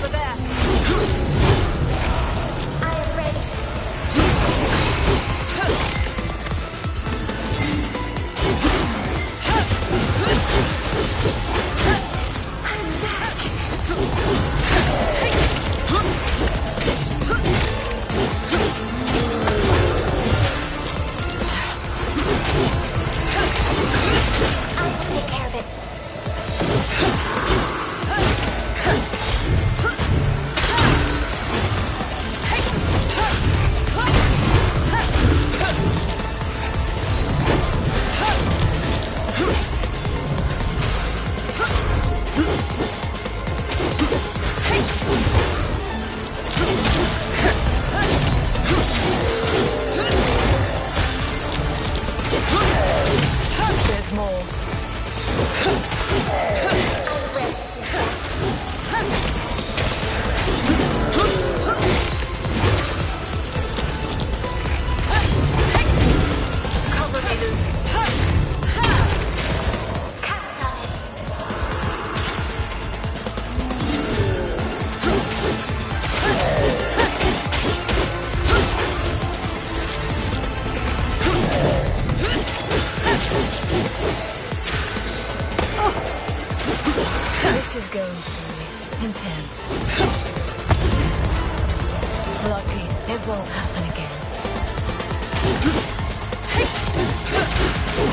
over there. I am ready. I'm back. I'll take care of it. There's more. I'll rest instead. Cover me, Loot. Count on it. This is going to be intense. Lucky, it won't happen again.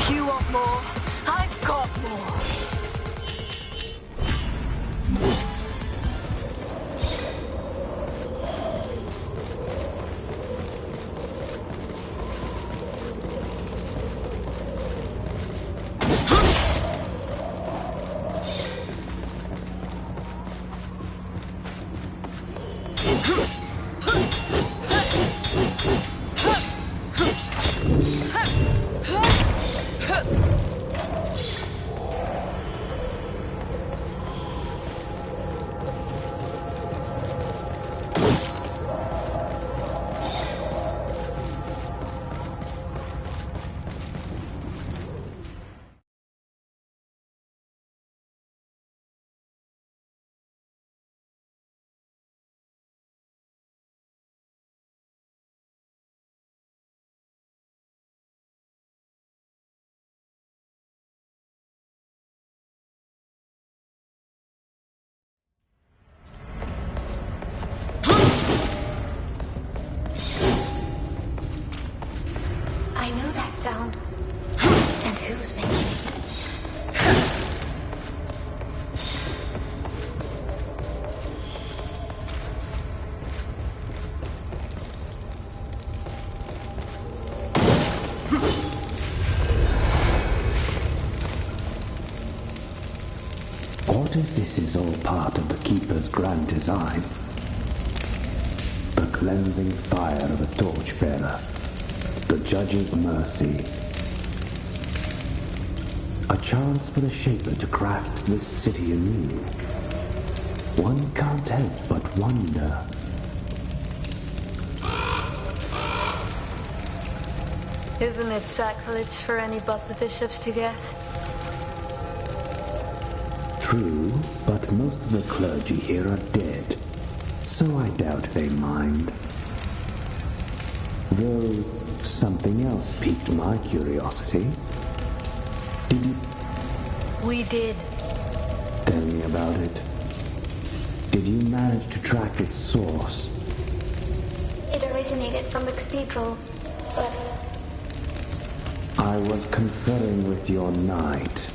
You want more? I've got more. I know that sound. And who's making it? What if this is all part of the Keeper's grand design? The cleansing fire of a torchbearer. The Judge's mercy. A chance for the Shaper to craft this city anew. One can't help but wonder. Isn't it sacrilege for any but the bishops to guess? True, but most of the clergy here are dead, so I doubt they mind. Though something else piqued my curiosity. Did you We did. tell me about it? Did you manage to track its source? It originated from the cathedral, but I was conferring with your knight.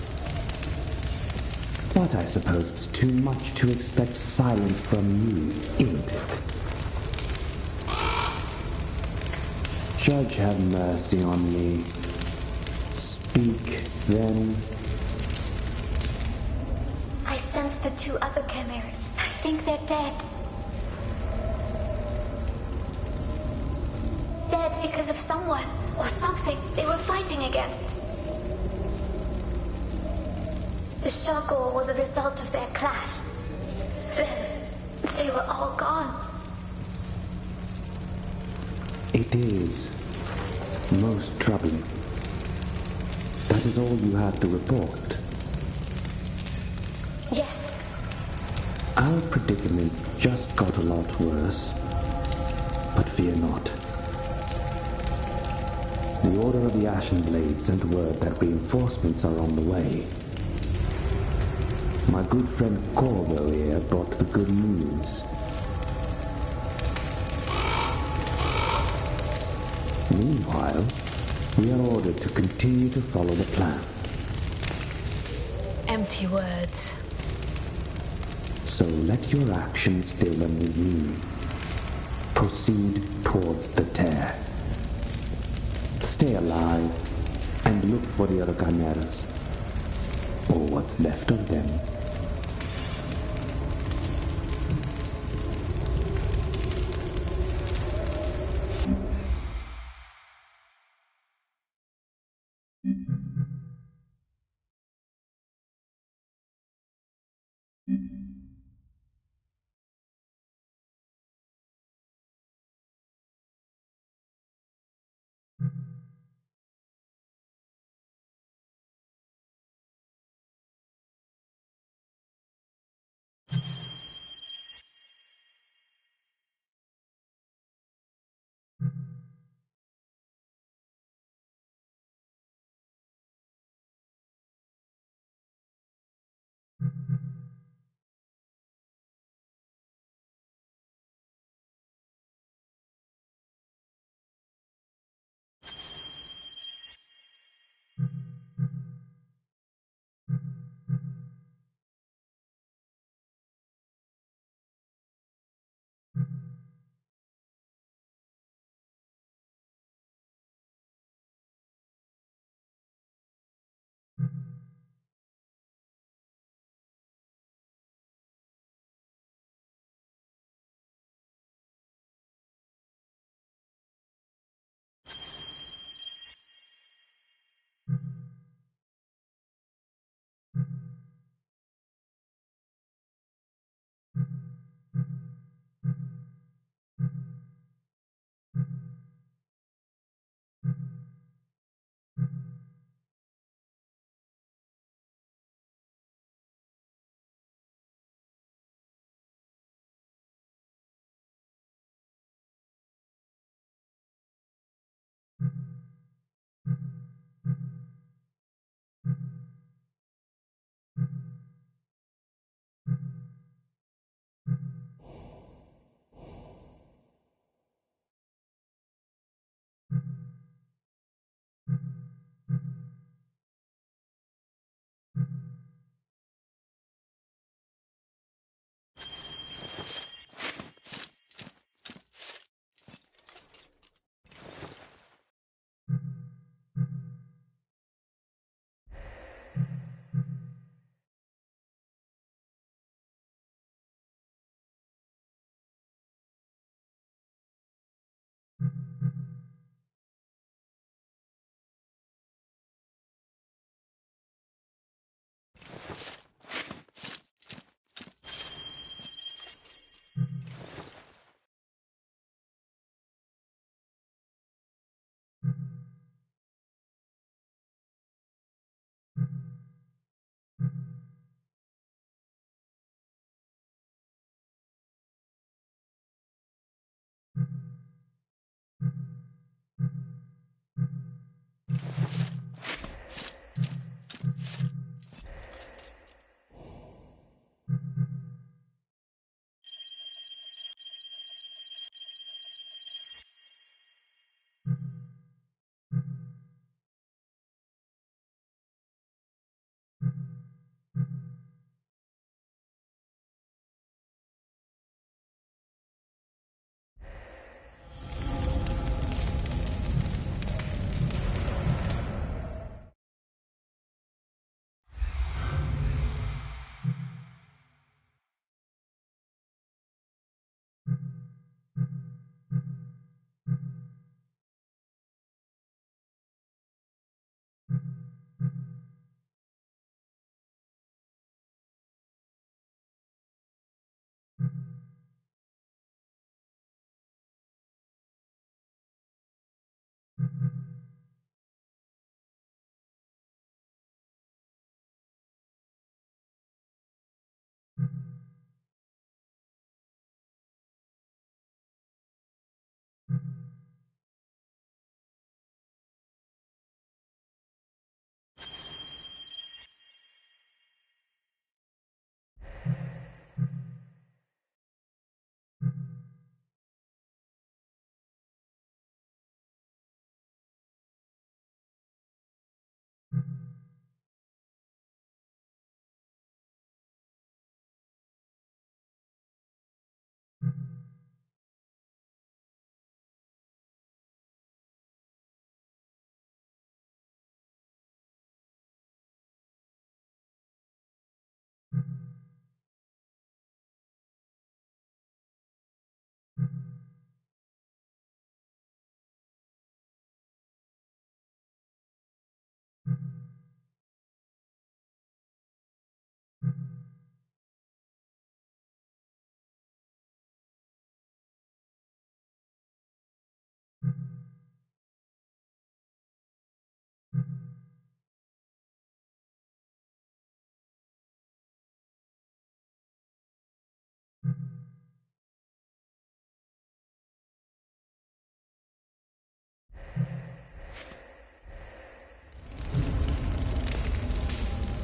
But I suppose it's too much to expect silence from you, isn't it? Judge, have mercy on me. Speak, then. I sense the two other chimeras. I think they're dead. Dead because of someone or something they were fighting against. The struggle was a result of their clash. Then they were all gone. It is most troubling. That is all you have to report. Yes. Our predicament just got a lot worse. But fear not. The Order of the Ashen Blade sent word that reinforcements are on the way. My good friend Corvo here brought the good news. Meanwhile, we are ordered to continue to follow the plan. Empty words. So let your actions fill them with meaning. Proceed towards the tear. Stay alive and look for the other chimeras, or what's left of them.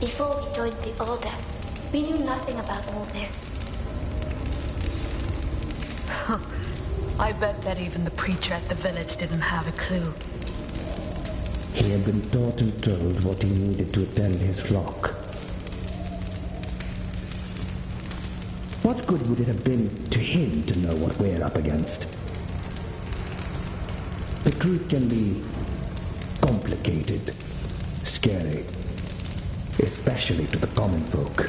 Before we joined the Order, we knew nothing about all this. I bet that even the preacher at the village didn't have a clue. He had been taught and told what he needed to attend his flock. What good would it have been to him to know what we're up against? The truth can be complicated, scary, especially to the common folk.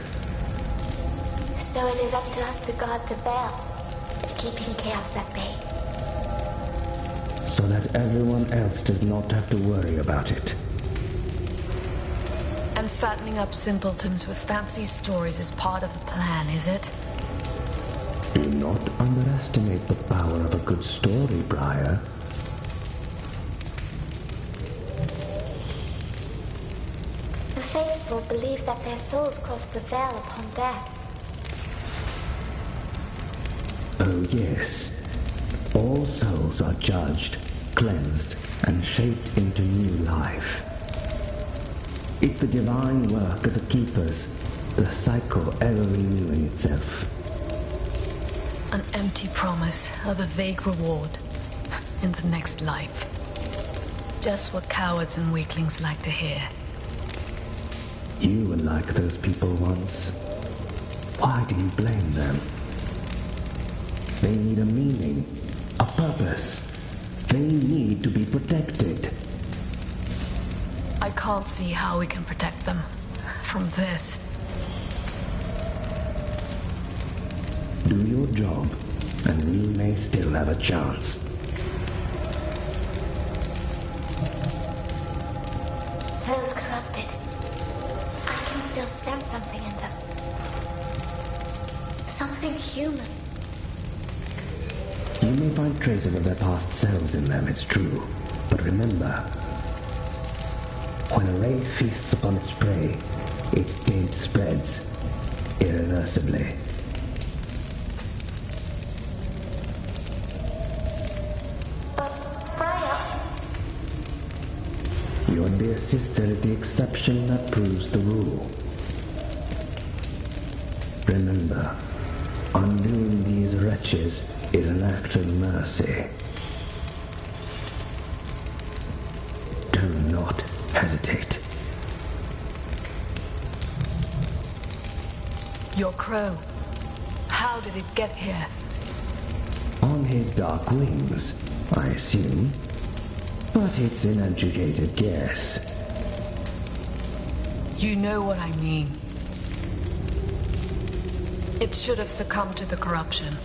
So it is up to us to guard the Veil, keeping chaos at bay. So that everyone else does not have to worry about it. And fattening up simpletons with fancy stories is part of the plan, is it? Do not underestimate the power of a good story, Briar. The faithful believe that their souls cross the Veil upon death. Oh yes. All souls are judged, cleansed, and shaped into new life. It's the divine work of the Keepers, the cycle ever renewing itself. An empty promise of a vague reward in the next life. Just what cowards and weaklings like to hear. You were like those people once. Why do you blame them? They need a meaning, a purpose. They need to be protected. I can't see how we can protect them from this. Do your job, and we may still have a chance. Those corrupted. I can still sense something in them. Something human. You may find traces of their past selves in them, it's true. But remember, when a ray feasts upon its prey, its taint spreads irreversibly. Your dear sister is the exception that proves the rule. Remember, undoing these wretches is an act of mercy. Do not hesitate. Your crow. How did it get here? On his dark wings, I assume. But it's an educated guess. You know what I mean. It should have succumbed to the corruption,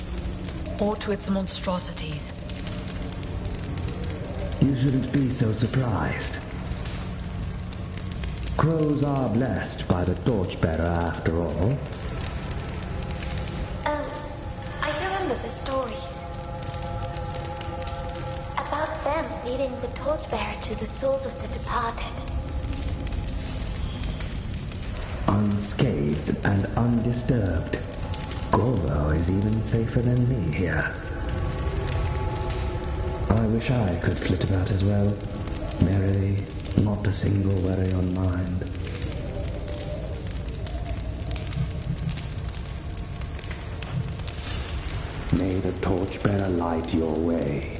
or to its monstrosities. You shouldn't be so surprised. Crows are blessed by the torchbearer after all. I remember the stories. About them leading the torchbearer to the souls of the departed. Unscathed and undisturbed. Corvo is even safer than me here. I wish I could flit about as well. Merrily, not a single worry on mind. May the torchbearer light your way.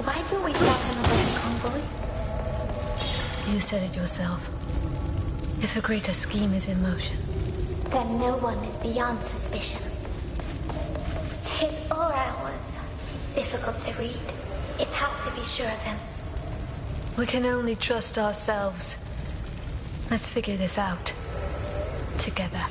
Why don't we tell him about the convoy? You said it yourself. If a greater scheme is in motion, Then no one is beyond suspicion. His aura was difficult to read. It's hard to be sure of him. we can only trust ourselves. Let's figure this out. Together.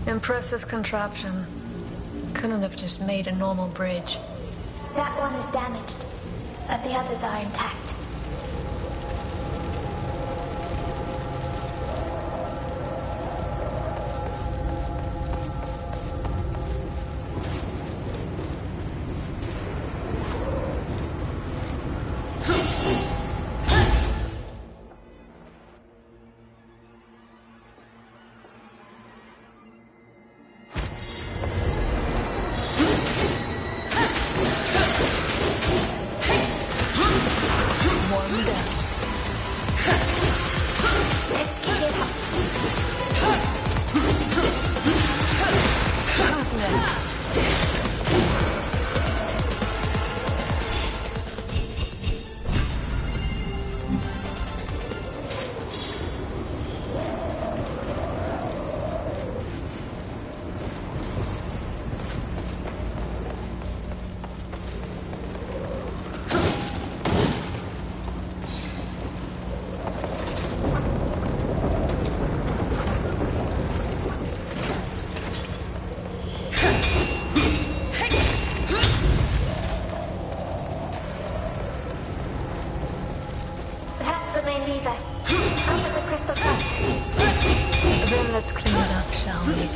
Impressive contraption. Couldn't have just made a normal bridge. That one is damaged, but the others are intact. Let's clean it up, shall we?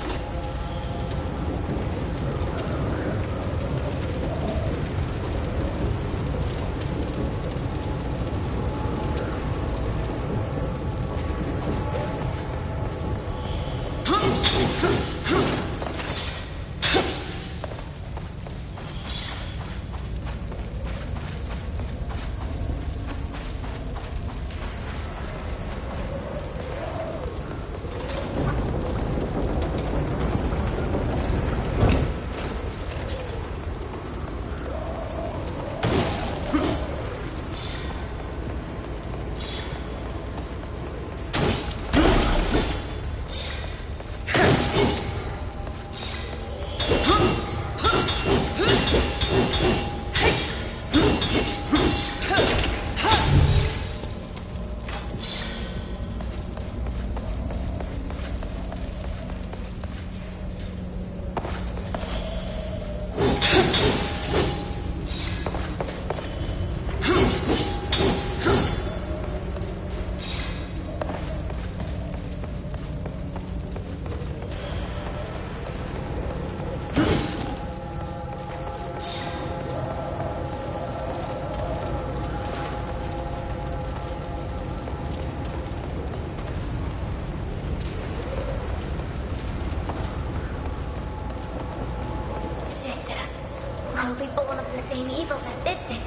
I'll be born of the same evil that it did.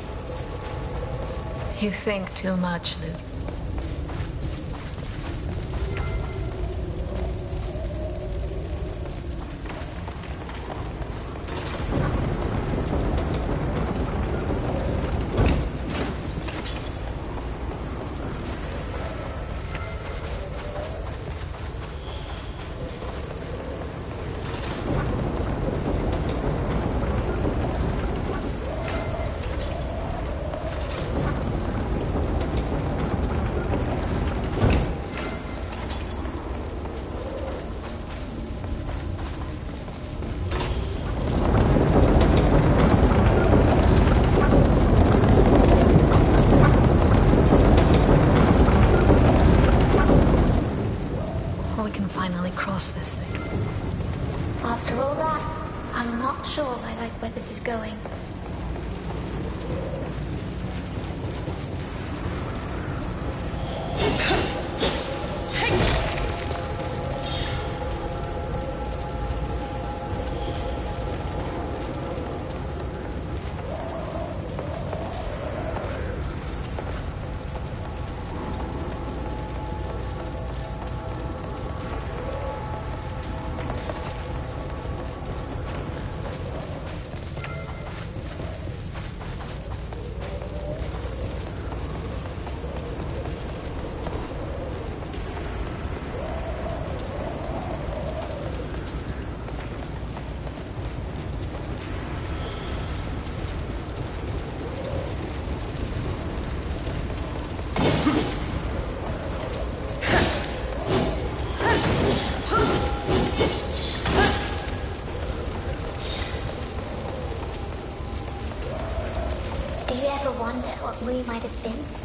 You think too much, Luke. This thing. After all that, I'm not sure I like where this is going. Do you ever wonder what we might have been?